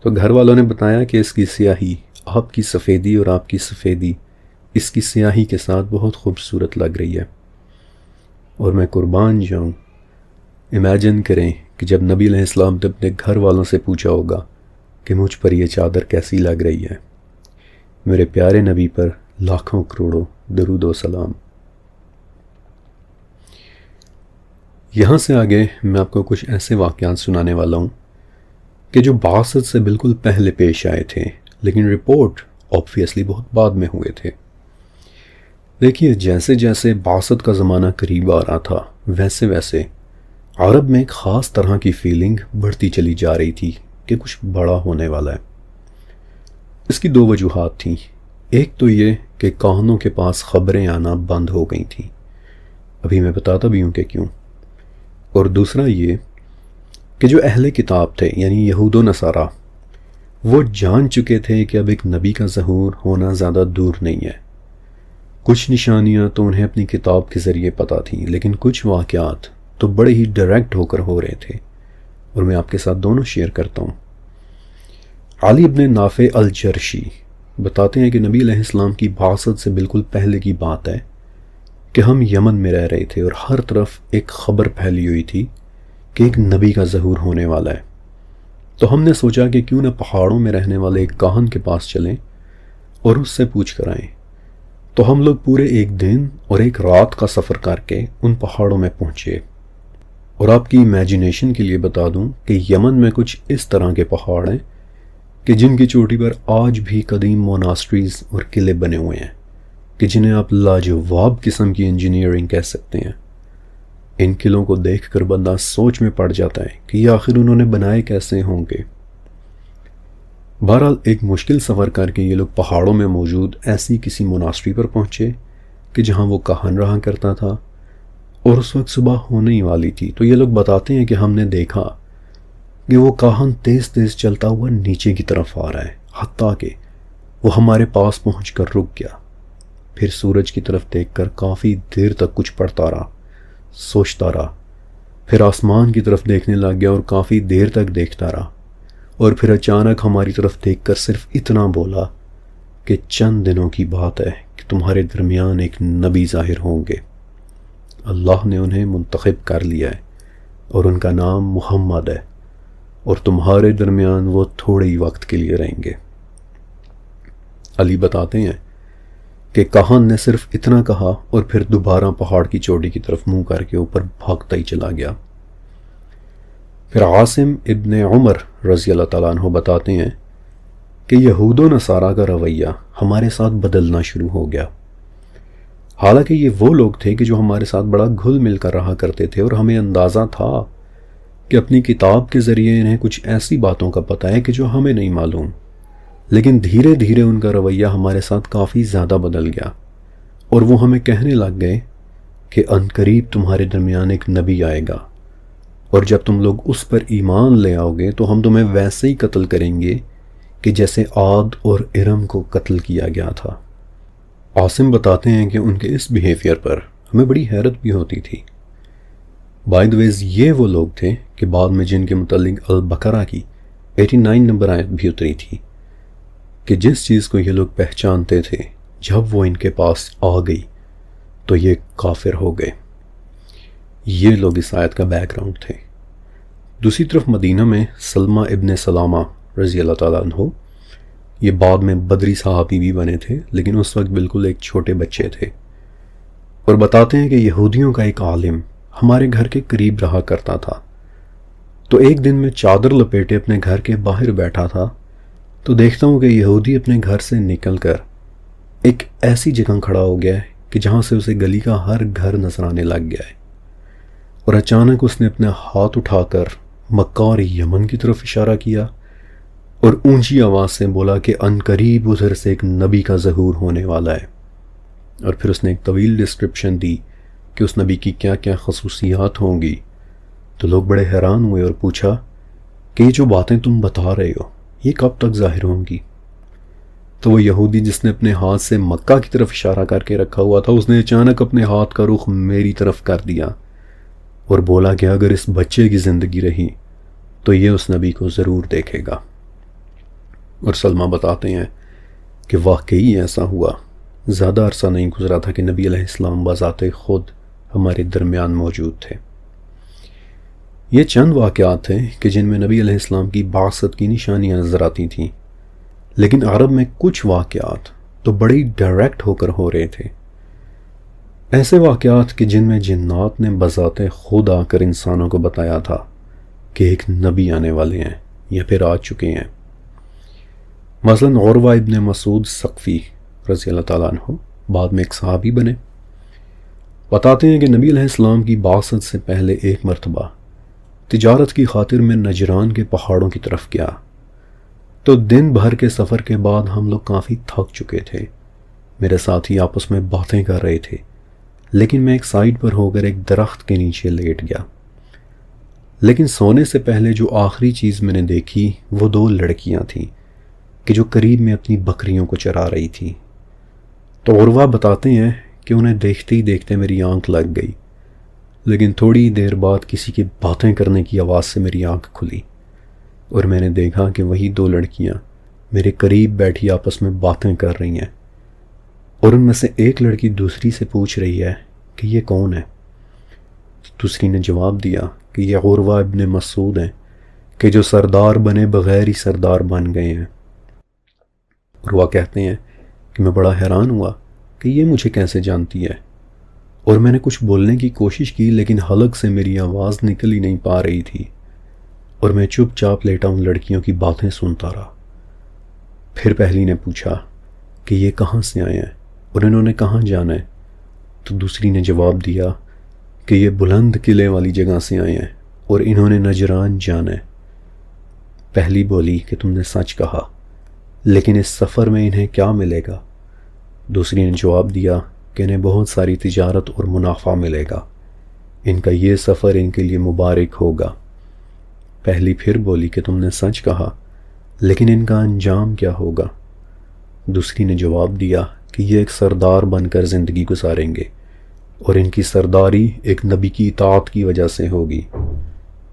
Speaker 1: تو گھر والوں نے بتایا کہ اس کی سیاہی آپ کی سفیدی اور آپ کی سفیدی اس کی سیاہی کے ساتھ بہت خوبصورت لگ رہی ہے۔ اور میں قربان جاؤں، امیجن کریں کہ جب نبی علیہ السلام نے اپنے گھر والوں سے پوچھا ہوگا کہ مجھ پر یہ چادر کیسی لگ رہی ہے۔ میرے پیارے نبی پر لاکھوں کروڑوں درود و سلام۔ یہاں سے آگے میں آپ کو کچھ ایسے واقعات سنانے والا ہوں کہ جو بعثت سے بالکل پہلے پیش آئے تھے، لیکن رپورٹ آبویسلی بہت بعد میں ہوئے تھے۔ دیکھیے، جیسے جیسے بعثت کا زمانہ قریب آ رہا تھا ویسے ویسے عرب میں ایک خاص طرح کی فیلنگ بڑھتی چلی جا رہی تھی کہ کچھ بڑا ہونے والا ہے۔ اس کی دو وجوہات تھیں۔ ایک تو یہ کہ کاہنوں کے پاس خبریں آنا بند ہو گئی تھیں، ابھی میں بتاتا بھی ہوں کہ کیوں۔ اور دوسرا یہ کہ جو اہل کتاب تھے یعنی یہود و نصارہ، وہ جان چکے تھے کہ اب ایک نبی کا ظہور ہونا زیادہ دور نہیں ہے۔ کچھ نشانیاں تو انہیں اپنی کتاب کے ذریعے پتہ تھیں، لیکن کچھ واقعات تو بڑے ہی ڈائریکٹ ہو کر ہو رہے تھے، اور میں آپ کے ساتھ دونوں شیئر کرتا ہوں۔ علی ابن نافع الجرشی بتاتے ہیں کہ نبی علیہ السلام کی بعثت سے بالکل پہلے کی بات ہے کہ ہم یمن میں رہ رہے تھے اور ہر طرف ایک خبر پھیلی ہوئی تھی کہ ایک نبی کا ظہور ہونے والا ہے۔ تو ہم نے سوچا کہ کیوں نہ پہاڑوں میں رہنے والے ایک کاہن کے پاس چلیں اور اس سے پوچھ کر آئیں۔ تو ہم لوگ پورے ایک دن اور ایک رات کا سفر کر کے ان پہاڑوں میں پہنچے۔ اور آپ کی امیجنیشن کے لیے بتا دوں کہ یمن میں کچھ اس طرح کے پہاڑ ہیں کہ جن کی چوٹی پر آج بھی قدیم موناسٹریز اور قلعے بنے ہوئے ہیں کہ جنہیں آپ لاجواب قسم کی انجینئرنگ کہہ سکتے ہیں۔ ان قلعوں کو دیکھ کر بندہ سوچ میں پڑ جاتا ہے کہ یہ آخر انہوں نے بنائے کیسے ہوں گے۔ بہرحال ایک مشکل سفر کر کے یہ لوگ پہاڑوں میں موجود ایسی کسی موناسٹری پر پہنچے کہ جہاں وہ کاہن رہا کرتا تھا، اور اس وقت صبح ہونے ہی والی تھی۔ تو یہ لوگ بتاتے ہیں کہ ہم نے دیکھا کہ وہ کاہن تیز تیز چلتا ہوا نیچے کی طرف آ رہا ہے، حتیٰ کہ وہ ہمارے پاس پہنچ کر رک گیا۔ پھر سورج کی طرف دیکھ کر کافی دیر تک کچھ پڑھتا رہا، سوچتا رہا، پھر آسمان کی طرف دیکھنے لگ گیا اور کافی دیر تک دیکھتا رہا، اور پھر اچانک ہماری طرف دیکھ کر صرف اتنا بولا کہ چند دنوں کی بات ہے کہ تمہارے درمیان ایک نبی ظاہر ہوں گے۔ اللہ نے انہیں منتخب کر لیا ہے اور ان کا نام محمد ہے، اور تمہارے درمیان وہ تھوڑے ہی وقت کے لیے رہیں گے۔ علی بتاتے ہیں کہ کاہن نے صرف اتنا کہا اور پھر دوبارہ پہاڑ کی چوٹی کی طرف منہ کر کے اوپر بھاگتا ہی چلا گیا۔ پھر عاصم ابن عمر رضی اللہ تعالیٰ عنہ بتاتے ہیں کہ یہود و نصارہ کا رویہ ہمارے ساتھ بدلنا شروع ہو گیا۔ حالانکہ یہ وہ لوگ تھے کہ جو ہمارے ساتھ بڑا گھل مل کر رہا کرتے تھے، اور ہمیں اندازہ تھا کہ اپنی کتاب کے ذریعے انہیں کچھ ایسی باتوں کا پتہ ہے کہ جو ہمیں نہیں معلوم، لیکن دھیرے دھیرے ان کا رویہ ہمارے ساتھ کافی زیادہ بدل گیا، اور وہ ہمیں کہنے لگ گئے کہ عنقریب تمہارے درمیان ایک نبی آئے گا، اور جب تم لوگ اس پر ایمان لے آؤ گے تو ہم تمہیں ویسے ہی قتل کریں گے کہ جیسے عاد اور ارم کو قتل کیا گیا تھا۔ عاصم بتاتے ہیں کہ ان کے اس بیہیویئر پر ہمیں بڑی حیرت بھی ہوتی تھی۔ بائی دی ویز یہ وہ لوگ تھے کہ بعد میں جن کے متعلق البقرہ کی 89 نمبر آیت بھی اتری تھی کہ جس چیز کو یہ لوگ پہچانتے تھے جب وہ ان کے پاس آ گئی تو یہ کافر ہو گئے۔ یہ لوگ اس آیت کا بیک گراؤنڈ تھے۔ دوسری طرف مدینہ میں سلمہ ابن سلامہ رضی اللہ تعالیٰ عنہ، یہ بعد میں بدری صحابی بھی بنے تھے، لیکن اس وقت بالکل ایک چھوٹے بچے تھے، اور بتاتے ہیں کہ یہودیوں کا ایک عالم ہمارے گھر کے قریب رہا کرتا تھا۔ تو ایک دن میں چادر لپیٹے اپنے گھر کے باہر بیٹھا تھا تو دیکھتا ہوں کہ یہودی اپنے گھر سے نکل کر ایک ایسی جگہ کھڑا ہو گیا ہے کہ جہاں سے اسے گلی کا ہر گھر نظر آنے لگ گیا ہے، اور اچانک اس نے اپنا ہاتھ اٹھا کر مکہ اور یمن کی طرف اشارہ کیا اور اونچی آواز سے بولا کہ ان قریب ادھر سے ایک نبی کا ظہور ہونے والا ہے، اور پھر اس نے ایک طویل ڈسکرپشن دی کہ اس نبی کی کیا کیا خصوصیات ہوں گی۔ تو لوگ بڑے حیران ہوئے اور پوچھا کہ یہ جو باتیں تم بتا رہے ہو یہ کب تک ظاہر ہوں گی؟ تو وہ یہودی جس نے اپنے ہاتھ سے مکہ کی طرف اشارہ کر کے رکھا ہوا تھا، اس نے اچانک اپنے ہاتھ کا رخ میری طرف کر دیا اور بولا کہ اگر اس بچے کی زندگی رہی تو یہ اس نبی کو ضرور دیکھے گا۔ اور سلمہ بتاتے ہیں کہ واقعی ایسا ہوا۔ زیادہ عرصہ نہیں گزرا تھا کہ نبی علیہ السلام بذات خود ہمارے درمیان موجود تھے۔ یہ چند واقعات تھے کہ جن میں نبی علیہ السلام کی بعثت کی نشانیاں نظر آتی تھیں، لیکن عرب میں کچھ واقعات تو بڑی ڈائریکٹ ہو کر ہو رہے تھے۔ ایسے واقعات کہ جن میں جنات نے بذات خود آ کر انسانوں کو بتایا تھا کہ ایک نبی آنے والے ہیں یا پھر آ چکے ہیں۔ مثلاً عروہ ابن مسعود ثقفی رضی اللہ تعالیٰ عنہ بعد میں ایک صحابی بنے، بتاتے ہیں کہ نبی علیہ السلام کی بعثت سے پہلے ایک مرتبہ تجارت کی خاطر میں نجران کے پہاڑوں کی طرف گیا، تو دن بھر کے سفر کے بعد ہم لوگ کافی تھک چکے تھے۔ میرے ساتھی آپس میں باتیں کر رہے تھے، لیکن میں ایک سائیڈ پر ہو کر ایک درخت کے نیچے لیٹ گیا۔ لیکن سونے سے پہلے جو آخری چیز میں نے دیکھی وہ 2 لڑکیاں تھیں کہ جو قریب میں اپنی بکریوں کو چرا رہی تھیں۔ تو عروہ بتاتے ہیں کہ انہیں دیکھتے ہی دیکھتے میری آنکھ لگ گئی، لیکن تھوڑی دیر بعد کسی کی باتیں کرنے کی آواز سے میری آنکھ کھلی اور میں نے دیکھا کہ وہی 2 لڑکیاں میرے قریب بیٹھی آپس میں باتیں کر رہی ہیں، اور ان میں سے ایک لڑکی دوسری سے پوچھ رہی ہے کہ یہ کون ہے؟ دوسری نے جواب دیا کہ یہ عروہ ابن مسعود ہیں کہ جو سردار بنے بغیر ہی سردار بن گئے ہیں۔ عروہ کہتے ہیں کہ میں بڑا حیران ہوا کہ یہ مجھے کیسے جانتی ہے، اور میں نے کچھ بولنے کی کوشش کی لیکن حلق سے میری آواز نکل ہی نہیں پا رہی تھی، اور میں چپ چاپ لیٹا ان لڑکیوں کی باتیں سنتا رہا۔ پھر پہلی نے پوچھا کہ یہ کہاں سے آئے ہیں اور انہوں نے کہاں جانا ہے؟ تو دوسری نے جواب دیا کہ یہ بلند قلعے والی جگہ سے آئے ہیں اور انہوں نے نجران جانا ہے۔ پہلی بولی کہ تم نے سچ کہا، لیکن اس سفر میں انہیں کیا ملے گا؟ دوسری نے جواب دیا کہ انہیں بہت ساری تجارت اور منافع ملے گا، ان کا یہ سفر ان کے لیے مبارک ہوگا۔ پہلی پھر بولی کہ تم نے سچ کہا، لیکن ان کا انجام کیا ہوگا؟ دوسری نے جواب دیا کہ یہ ایک سردار بن کر زندگی گزاریں گے اور ان کی سرداری ایک نبی کی اطاعت کی وجہ سے ہوگی۔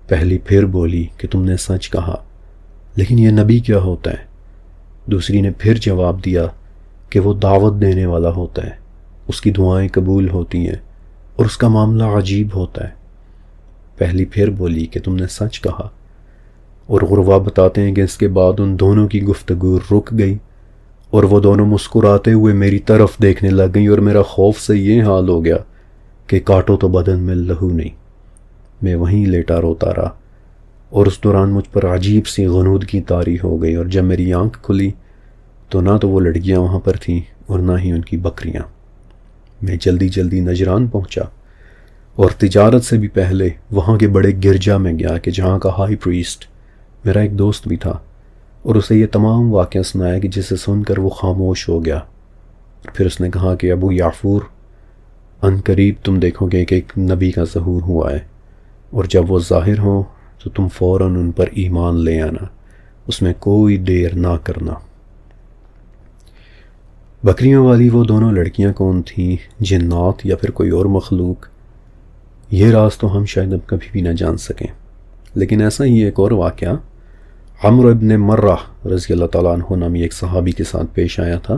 Speaker 1: پہلی پھر بولی کہ تم نے سچ کہا، لیکن یہ نبی کیا ہوتا ہے؟ دوسری نے پھر جواب دیا کہ وہ دعوت دینے والا ہوتا ہے، اس کی دعائیں قبول ہوتی ہیں اور اس کا معاملہ عجیب ہوتا ہے۔ پہلی پھر بولی کہ تم نے سچ کہا، اور عروہ بتاتے ہیں کہ اس کے بعد ان دونوں کی گفتگو رک گئی اور وہ دونوں مسکراتے ہوئے میری طرف دیکھنے لگ گئیں، اور میرا خوف سے یہ حال ہو گیا کہ کاٹو تو بدن میں لہو نہیں۔ میں وہیں لیٹا روتا رہا، اور اس دوران مجھ پر عجیب سی غنودگی طاری ہو گئی، اور جب میری آنکھ کھلی تو نہ تو وہ لڑکیاں وہاں پر تھیں اور نہ ہی ان کی بکریاں۔ میں جلدی جلدی نجران پہنچا اور تجارت سے بھی پہلے وہاں کے بڑے گرجا میں گیا کہ جہاں کا ہائی پریسٹ میرا ایک دوست بھی تھا، اور اسے یہ تمام واقعہ سنایا کہ جسے سن کر وہ خاموش ہو گیا۔ پھر اس نے کہا کہ ابو یعفور، ان قریب تم دیکھو گے کہ ایک نبی کا ظہور ہوا ہے، اور جب وہ ظاہر ہوں تو تم فوراً ان پر ایمان لے آنا، اس میں کوئی دیر نہ کرنا۔ بکریوں والی وہ دونوں لڑکیاں کون تھیں، جنات یا پھر کوئی اور مخلوق، یہ راز تو ہم شاید اب کبھی بھی نہ جان سکیں۔ لیکن ایسا ہی ایک اور واقعہ عمرو ابن مرہ رضی اللہ تعالیٰ عنہ نامی ایک صحابی کے ساتھ پیش آیا تھا۔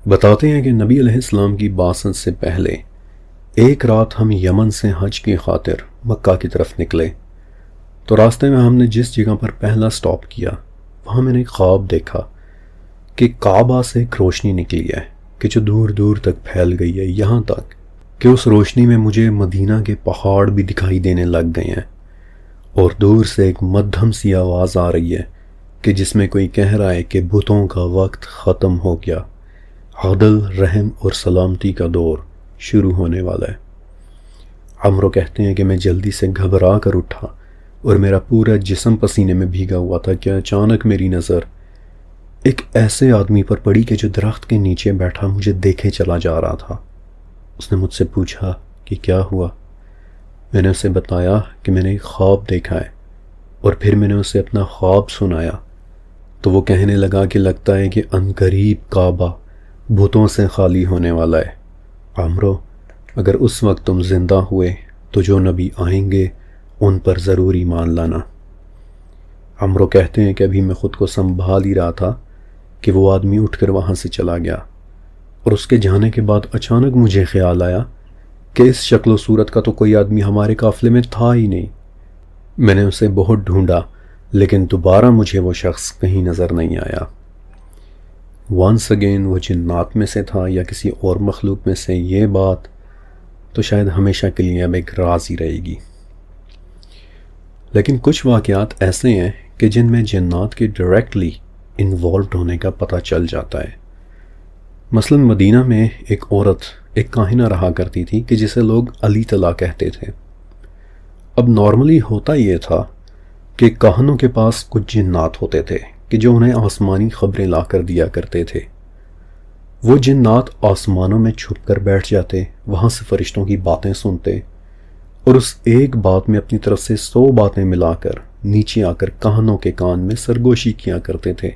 Speaker 1: بتاتے ہیں کہ نبی علیہ السلام کی بعثت سے پہلے ایک رات ہم یمن سے حج کی خاطر مکہ کی طرف نکلے، تو راستے میں ہم نے جس جگہ پر پہلا سٹاپ کیا وہاں میں نے ایک خواب دیکھا کہ کعبہ سے ایک روشنی نکلی ہے کہ جو دور دور تک پھیل گئی ہے، یہاں تک کہ اس روشنی میں مجھے مدینہ کے پہاڑ بھی دکھائی دینے لگ گئے ہیں، اور دور سے ایک مدھم سی آواز آ رہی ہے کہ جس میں کوئی کہہ رہا ہے کہ بتوں کا وقت ختم ہو گیا، عدل، رحم اور سلامتی کا دور شروع ہونے والا ہے۔ عمرو کہتے ہیں کہ میں جلدی سے گھبرا کر اٹھا اور میرا پورا جسم پسینے میں بھیگا ہوا تھا کہ اچانک میری نظر ایک ایسے آدمی پر پڑی کہ جو درخت کے نیچے بیٹھا مجھے دیکھے چلا جا رہا تھا۔ اس نے مجھ سے پوچھا کہ کیا ہوا؟ میں نے اسے بتایا کہ میں نے ایک خواب دیکھا ہے، اور پھر میں نے اسے اپنا خواب سنایا تو وہ کہنے لگا کہ لگتا ہے کہ عنقریب کعبہ بتوں سے خالی ہونے والا ہے۔ عمرو، اگر اس وقت تم زندہ ہوئے تو جو نبی آئیں گے ان پر ضرور ایمان لانا۔ عمرو کہتے ہیں کہ ابھی میں خود کو سنبھال ہی رہا تھا کہ وہ آدمی اٹھ کر وہاں سے چلا گیا، اور اس کے جانے کے بعد اچانک مجھے خیال آیا کہ اس شکل و صورت کا تو کوئی آدمی ہمارے قافلے میں تھا ہی نہیں۔ میں نے اسے بہت ڈھونڈا لیکن دوبارہ مجھے وہ شخص کہیں نظر نہیں آیا۔ وانس اگین وہ جنات میں سے تھا یا کسی اور مخلوق میں سے، یہ بات تو شاید ہمیشہ کے لیے اب ایک راز ہی رہے گی۔ لیکن کچھ واقعات ایسے ہیں کہ جن میں جنات کے ڈائریکٹلی انوالوڈ ہونے کا پتہ چل جاتا ہے۔ مثلا مدینہ میں ایک عورت ایک کاہنہ رہا کرتی تھی کہ جسے لوگ علی طلا کہتے تھے۔ اب نارملی ہوتا یہ تھا کہ کاہنوں کے پاس کچھ جنات ہوتے تھے کہ جو انہیں آسمانی خبریں لا کر دیا کرتے تھے۔ وہ جنات آسمانوں میں چھپ کر بیٹھ جاتے، وہاں سے فرشتوں کی باتیں سنتے، اور اس ایک بات میں اپنی طرف سے 100 باتیں ملا کر نیچے آ کر کاہنوں کے کان میں سرگوشی کیا کرتے تھے،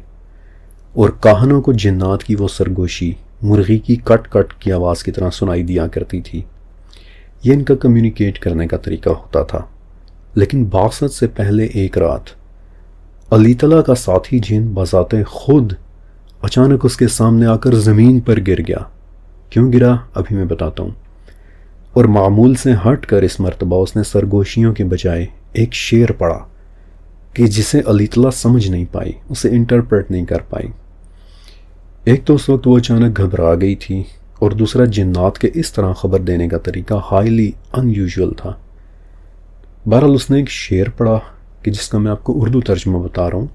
Speaker 1: اور کاہنوں کو جنات کی وہ سرگوشی مرغی کی کٹ کٹ کی آواز کی طرح سنائی دیا کرتی تھی۔ یہ ان کا کمیونیکیٹ کرنے کا طریقہ ہوتا تھا۔ لیکن بعثت سے پہلے ایک رات علی تعالیٰ کا ساتھی جن بذات خود اچانک اس کے سامنے آ کر زمین پر گر گیا۔ کیوں گرا ابھی میں بتاتا ہوں۔ اور معمول سے ہٹ کر اس مرتبہ اس نے سرگوشیوں کے بجائے ایک شعر پڑھا کہ جسے علی تعالیٰ سمجھ نہیں پائی، اسے انٹرپریٹ نہیں کر پائی۔ ایک تو اس وقت وہ اچانک گھبرا گئی تھی، اور دوسرا جنات کے اس طرح خبر دینے کا طریقہ ہائیلی ان یوزول تھا۔ بہرحال اس نے ایک شعر پڑھا کہ جس کا میں آپ کو اردو ترجمہ بتا رہا ہوں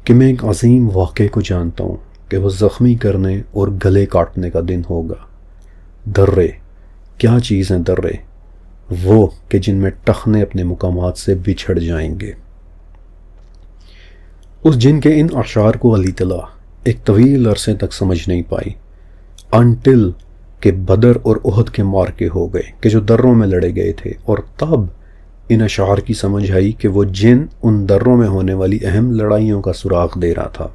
Speaker 1: کہ میں ایک عظیم واقعے کو جانتا ہوں کہ وہ زخمی کرنے اور گلے کاٹنے کا دن ہوگا۔ درے، کیا چیز ہیں درے؟ وہ کہ جن میں ٹخنے اپنے مقامات سے بچھڑ جائیں گے۔ اس جن کے ان اشعار کو علی تعالیٰ ایک طویل عرصے تک سمجھ نہیں پائی، انٹل کہ بدر اور احد کے مارکے ہو گئے کہ جو دروں میں لڑے گئے تھے، اور تب ان اشعار کی سمجھ آئی کہ وہ جن ان دروں میں ہونے والی اہم لڑائیوں کا سراغ دے رہا تھا۔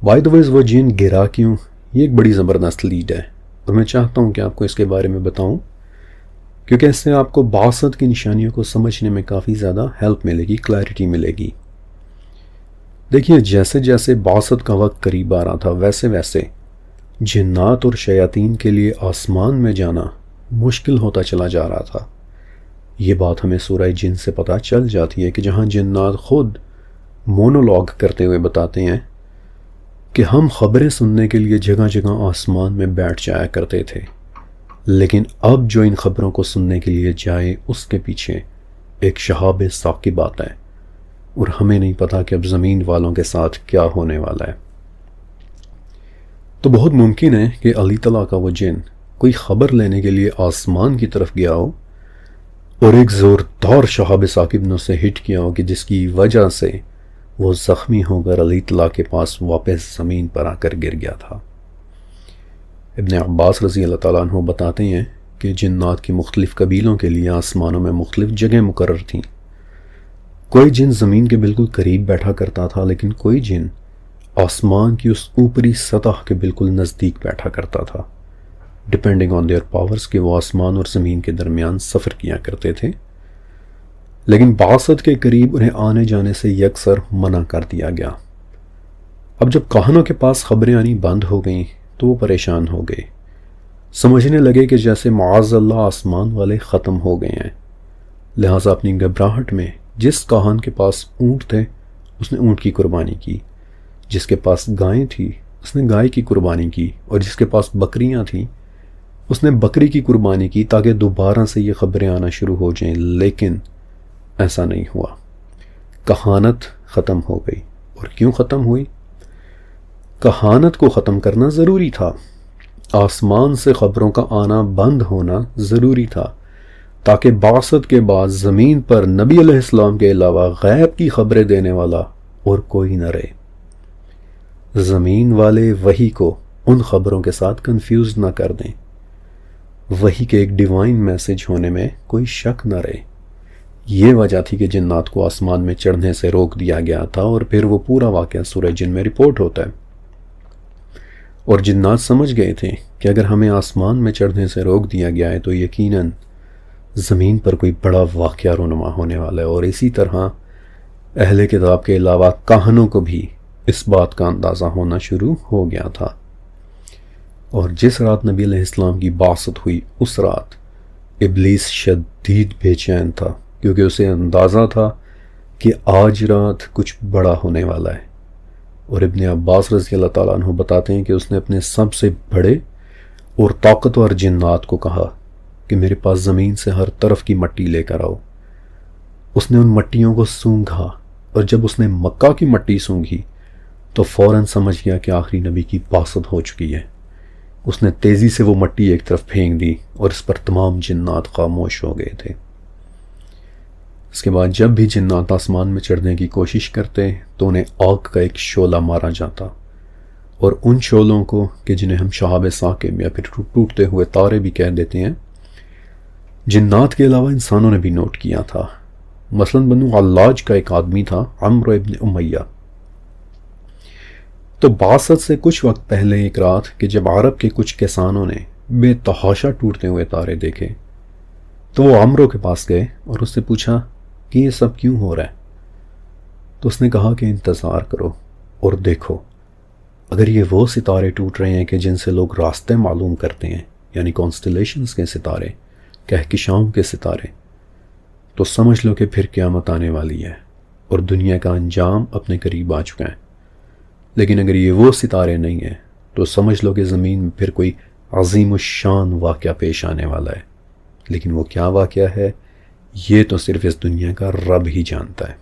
Speaker 1: بائی دا ویز وہ جن گرا کیوں، یہ ایک بڑی زبردست لیڈ ہے، اور میں چاہتا ہوں کہ آپ کو اس کے بارے میں بتاؤں، کیونکہ اس سے آپ کو بعثت کی نشانیوں کو سمجھنے میں کافی زیادہ ہیلپ ملے گی، کلیئرٹی ملے گی۔ دیکھیے، جیسے جیسے بعثت کا وقت قریب آ رہا تھا ویسے ویسے جنات اور شیاطین کے لیے آسمان میں جانا مشکل ہوتا چلا جا رہا تھا۔ یہ بات ہمیں سورہ جن سے پتہ چل جاتی ہے کہ جہاں جنات خود مونولوگ کرتے ہوئے بتاتے ہیں کہ ہم خبریں سننے کے لیے جگہ جگہ آسمان میں بیٹھ جایا کرتے تھے، لیکن اب جو ان خبروں کو سننے کے لیے جائے اس کے پیچھے ایک شہاب ثاقب آتا ہے، اور ہمیں نہیں پتا کہ اب زمین والوں کے ساتھ کیا ہونے والا ہے۔ تو بہت ممکن ہے کہ علی تعالیٰ کا وہ جن کوئی خبر لینے کے لیے آسمان کی طرف گیا ہو، اور ایک زوردار شہاب ثاقب نے اسے ہٹ کیا ہو کہ جس کی وجہ سے وہ زخمی ہو کر علی تعالیٰ کے پاس واپس زمین پر آ کر گر گیا تھا۔ ابن عباس رضی اللہ تعالیٰ عنہ بتاتے ہیں کہ جنات کی مختلف قبیلوں کے لیے آسمانوں میں مختلف جگہیں مقرر تھیں۔ کوئی جن زمین کے بالکل قریب بیٹھا کرتا تھا، لیکن کوئی جن آسمان کی اس اوپری سطح کے بالکل نزدیک بیٹھا کرتا تھا، ڈپینڈنگ آن دیئر پاورز کہ وہ آسمان اور زمین کے درمیان سفر کیا کرتے تھے۔ لیکن بعثت کے قریب انہیں آنے جانے سے یکسر منع کر دیا گیا۔ اب جب کاہنوں کے پاس خبریں آنی بند ہو گئیں تو وہ پریشان ہو گئے، سمجھنے لگے کہ جیسے معاذ اللہ آسمان والے ختم ہو گئے ہیں۔ لہٰذا اپنی گھبراہٹ میں جس کاہن کے پاس اونٹ تھے اس نے اونٹ کی قربانی کی، جس کے پاس گائیں تھی اس نے گائے کی قربانی کی، اور جس کے پاس بکریاں تھیں اس نے بکری کی قربانی کی تاکہ دوبارہ سے یہ خبریں آنا شروع ہو جائیں۔ لیکن ایسا نہیں ہوا، کہانت ختم ہو گئی۔ اور کیوں ختم ہوئی؟ کہانت کو ختم کرنا ضروری تھا، آسمان سے خبروں کا آنا بند ہونا ضروری تھا، تاکہ بعثت کے بعد زمین پر نبی علیہ السلام کے علاوہ غیب کی خبریں دینے والا اور کوئی نہ رہے۔ زمین والے وحی کو ان خبروں کے ساتھ کنفیوز نہ کر دیں، وحی کے ایک ڈیوائن میسج ہونے میں کوئی شک نہ رہے۔ یہ وجہ تھی کہ جنات کو آسمان میں چڑھنے سے روک دیا گیا تھا، اور پھر وہ پورا واقعہ سورہ جن میں رپورٹ ہوتا ہے۔ اور جنات سمجھ گئے تھے کہ اگر ہمیں آسمان میں چڑھنے سے روک دیا گیا ہے تو یقیناً زمین پر کوئی بڑا واقعہ رونما ہونے والا ہے، اور اسی طرح اہل کتاب کے علاوہ کاہنوں کو بھی اس بات کا اندازہ ہونا شروع ہو گیا تھا۔ اور جس رات نبی علیہ السلام کی بعثت ہوئی اس رات ابلیس شدید بے چین تھا، کیونکہ اسے اندازہ تھا کہ آج رات کچھ بڑا ہونے والا ہے۔ اور ابن عباس رضی اللہ تعالیٰ عنہ بتاتے ہیں کہ اس نے اپنے سب سے بڑے اور طاقتور جنات کو کہا کہ میرے پاس زمین سے ہر طرف کی مٹی لے کر آؤ۔ اس نے ان مٹیوں کو سونگھا، اور جب اس نے مکہ کی مٹی سونگھی تو فوراً سمجھ گیا کہ آخری نبی کی بعثت ہو چکی ہے۔ اس نے تیزی سے وہ مٹی ایک طرف پھینک دی، اور اس پر تمام جنات خاموش ہو گئے تھے۔ اس کے بعد جب بھی جنات آسمان میں چڑھنے کی کوشش کرتے تو انہیں آگ کا ایک شعلہ مارا جاتا، اور ان شعلوں کو کہ جنہیں ہم شہاب ثاقب یا پھر ٹوٹتے ہوئے تارے بھی کہہ دیتے ہیں، جنات کے علاوہ انسانوں نے بھی نوٹ کیا تھا۔ مثلا بنو علاج کا ایک آدمی تھا، عمرو ابن امیہ۔ تو بعثت سے کچھ وقت پہلے ایک رات کہ جب عرب کے کچھ کسانوں نے بے تحاشا ٹوٹتے ہوئے تارے دیکھے تو وہ عمرو کے پاس گئے اور اس سے پوچھا کہ یہ سب کیوں ہو رہا ہے؟ تو اس نے کہا کہ انتظار کرو اور دیکھو، اگر یہ وہ ستارے ٹوٹ رہے ہیں کہ جن سے لوگ راستے معلوم کرتے ہیں، یعنی کانسٹیلیشنز کے ستارے، کہکشاؤں کے ستارے، تو سمجھ لو کہ پھر قیامت آنے والی ہے اور دنیا کا انجام اپنے قریب آ چکا ہے۔ لیکن اگر یہ وہ ستارے نہیں ہیں تو سمجھ لو کہ زمین میں پھر کوئی عظیم الشان واقعہ پیش آنے والا ہے۔ لیکن وہ کیا واقعہ ہے یہ تو صرف اس دنیا کا رب ہی جانتا ہے۔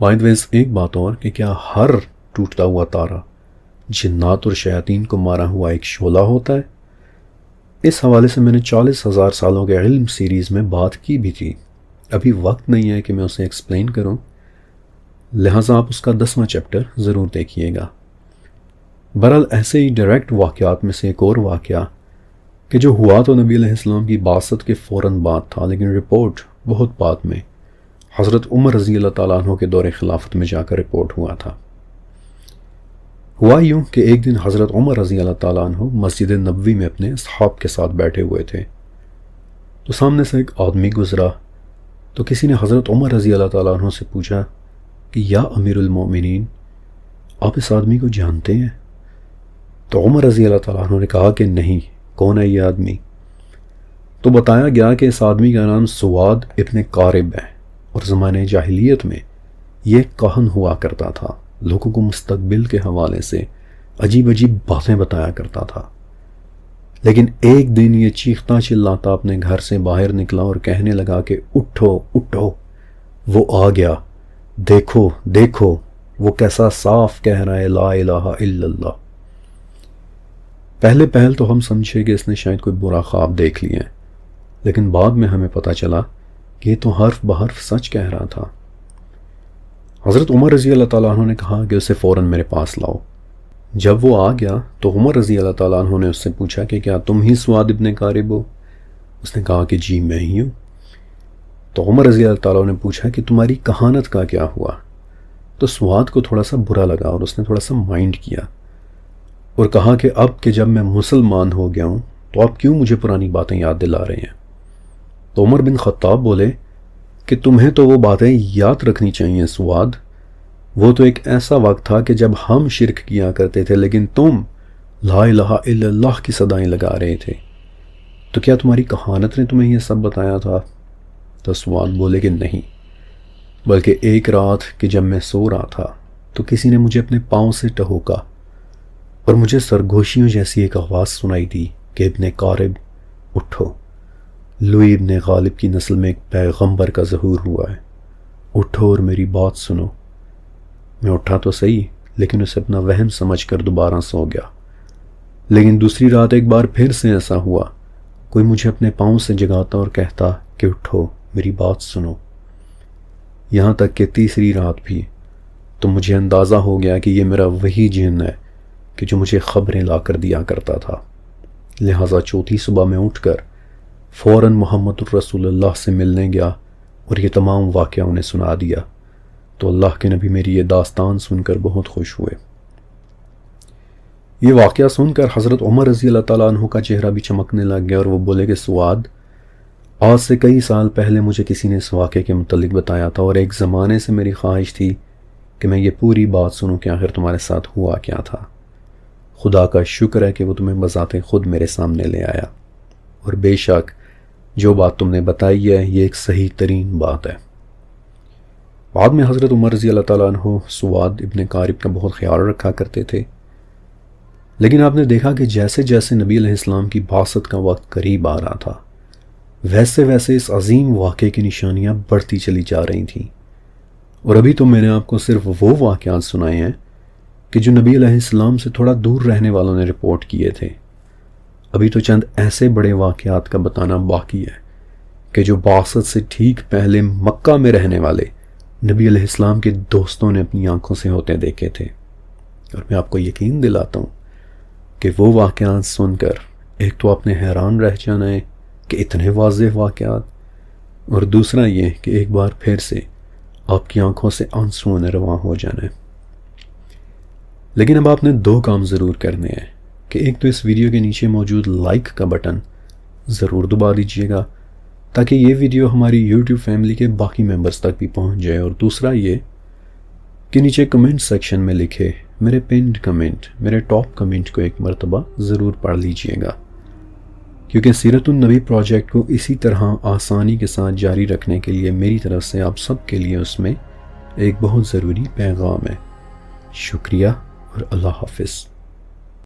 Speaker 1: بائی دا وے ایک بات اور کہ کیا ہر ٹوٹتا ہوا تارا جنات اور شیاطین کو مارا ہوا ایک شعلہ ہوتا ہے؟ اس حوالے سے میں نے 40,000 سالوں کے علم سیریز میں بات کی بھی تھی، ابھی وقت نہیں ہے کہ میں اسے ایکسپلین کروں، لہٰذا آپ اس کا 10واں چیپٹر ضرور دیکھیے گا۔ برحال ایسے ہی ڈائریکٹ واقعات میں سے ایک اور واقعہ کہ جو ہوا تو نبی علیہ السلام کی بعثت کے فوراً بعد تھا، لیکن رپورٹ بہت بعد میں حضرت عمر رضی اللہ تعالیٰ عنہ کے دور خلافت میں جا کر رپورٹ ہوا تھا۔ ہوا یوں کہ ایک دن حضرت عمر رضی اللہ تعالیٰ عنہ مسجد نبوی میں اپنے اصحاب کے ساتھ بیٹھے ہوئے تھے، تو سامنے سے ایک آدمی گزرا، تو کسی نے حضرت عمر رضی اللہ تعالیٰ عنہ سے پوچھا کہ یا امیر المومنین، آپ اس آدمی کو جانتے ہیں؟ تو عمر رضی اللہ تعالیٰ عنہ نے کہا کہ نہیں، کون ہے یہ آدمی؟ تو بتایا گیا کہ اس آدمی کا نام سواد ابن قارب ہے، اور زمانے جاہلیت میں یہ کاہن ہوا کرتا تھا، لوگوں کو مستقبل کے حوالے سے عجیب عجیب باتیں بتایا کرتا تھا۔ لیکن ایک دن یہ چیختا چلاتا اپنے گھر سے باہر نکلا اور کہنے لگا کہ اٹھو اٹھو، وہ آ گیا، دیکھو دیکھو وہ کیسا صاف کہہ رہا ہے لا الہ الا اللہ۔ پہلے پہل تو ہم سمجھے کہ اس نے شاید کوئی برا خواب دیکھ لیا ہے، لیکن بعد میں ہمیں پتہ چلا کہ یہ تو حرف بحرف سچ کہہ رہا تھا۔ حضرت عمر رضی اللہ تعالیٰ عنہ نے کہا کہ اسے فوراً میرے پاس لاؤ۔ جب وہ آ گیا تو عمر رضی اللہ تعالیٰ عنہ نے اس سے پوچھا کہ کیا تم ہی سواد ابن قارب ہو؟ اس نے کہا کہ جی میں ہی ہوں۔ تو عمر رضی اللہ تعالیٰ عنہ نے پوچھا کہ تمہاری کہانت کا کیا ہوا؟ تو سواد کو تھوڑا سا برا لگا اور اس نے تھوڑا سا مائنڈ کیا اور کہا کہ اب کہ جب میں مسلمان ہو گیا ہوں تو آپ کیوں مجھے پرانی باتیں یاد دلا رہے ہیں؟ تو عمر بن خطاب بولے کہ تمہیں تو وہ باتیں یاد رکھنی چاہیے سواد، وہ تو ایک ایسا وقت تھا کہ جب ہم شرک کیا کرتے تھے لیکن تم لا الہ الا اللہ کی صدائیں لگا رہے تھے، تو کیا تمہاری کہانت نے تمہیں یہ سب بتایا تھا؟ تو سواد بولے کہ نہیں، بلکہ ایک رات کہ جب میں سو رہا تھا تو کسی نے مجھے اپنے پاؤں سے ٹہوکا اور مجھے سرگوشیوں جیسی ایک آواز سنائی دی کہ ابن قارب اٹھو، لوئی ابن غالب کی نسل میں ایک پیغمبر کا ظہور ہوا ہے، اٹھو اور میری بات سنو۔ میں اٹھا تو صحیح لیکن اسے اپنا وہم سمجھ کر دوبارہ سو گیا۔ لیکن دوسری رات ایک بار پھر سے ایسا ہوا، کوئی مجھے اپنے پاؤں سے جگاتا اور کہتا کہ اٹھو میری بات سنو۔ یہاں تک کہ تیسری رات بھی، تو مجھے اندازہ ہو گیا کہ یہ میرا وہی جن ہے کہ جو مجھے خبریں لا کر دیا کرتا تھا۔ لہٰذا چوتھی صبح میں اٹھ کر فوراً محمد الرسول اللہ سے ملنے گیا اور یہ تمام واقعہ انہیں سنا دیا، تو اللہ کے نبی میری یہ داستان سن کر بہت خوش ہوئے۔ یہ واقعہ سن کر حضرت عمر رضی اللہ تعالیٰ عنہ کا چہرہ بھی چمکنے لگ گیا اور وہ بولے کہ سواد، آج سے کئی سال پہلے مجھے کسی نے اس واقعے کے متعلق بتایا تھا اور ایک زمانے سے میری خواہش تھی کہ میں یہ پوری بات سنوں کہ آخر تمہارے ساتھ ہوا کیا تھا۔ خدا کا شکر ہے کہ وہ تمہیں بذات خود میرے سامنے لے آیا، اور بے شک جو بات تم نے بتائی ہے یہ ایک صحیح ترین بات ہے۔ بعد میں حضرت عمر رضی اللہ تعالیٰ عنہ سواد ابن قارب کا بہت خیال رکھا کرتے تھے، لیکن آپ نے دیکھا کہ جیسے جیسے نبی علیہ السلام کی بعثت کا وقت قریب آ رہا تھا ویسے ویسے اس عظیم واقعے کی نشانیاں بڑھتی چلی جا رہی تھیں، اور ابھی تو میں نے آپ کو صرف وہ واقعات سنائے ہیں کہ جو نبی علیہ السلام سے تھوڑا دور رہنے والوں نے رپورٹ کیے تھے۔ ابھی تو چند ایسے بڑے واقعات کا بتانا باقی ہے کہ جو بعثت سے ٹھیک پہلے مکہ میں رہنے والے نبی علیہ السلام کے دوستوں نے اپنی آنکھوں سے ہوتے دیکھے تھے، اور میں آپ کو یقین دلاتا ہوں کہ وہ واقعات سن کر ایک تو آپ نے حیران رہ جانا ہے کہ اتنے واضح واقعات، اور دوسرا یہ کہ ایک بار پھر سے آپ کی آنکھوں سے آنسو نے رواں ہو جانا ہے۔ لیکن اب آپ نے دو کام ضرور کرنے ہیں کہ ایک تو اس ویڈیو کے نیچے موجود لائک کا بٹن ضرور دبا دیجیے گا تاکہ یہ ویڈیو ہماری یوٹیوب فیملی کے باقی ممبرز تک بھی پہنچ جائے، اور دوسرا یہ کہ نیچے کمنٹ سیکشن میں لکھے میرے پنڈ کمنٹ، میرے ٹاپ کمنٹ کو ایک مرتبہ ضرور پڑھ لیجئے گا، کیونکہ سیرت النبی پروجیکٹ کو اسی طرح آسانی کے ساتھ جاری رکھنے کے لیے میری طرف سے آپ سب کے لیے اس میں ایک بہت ضروری پیغام ہے۔ شکریہ اور اللہ حافظ۔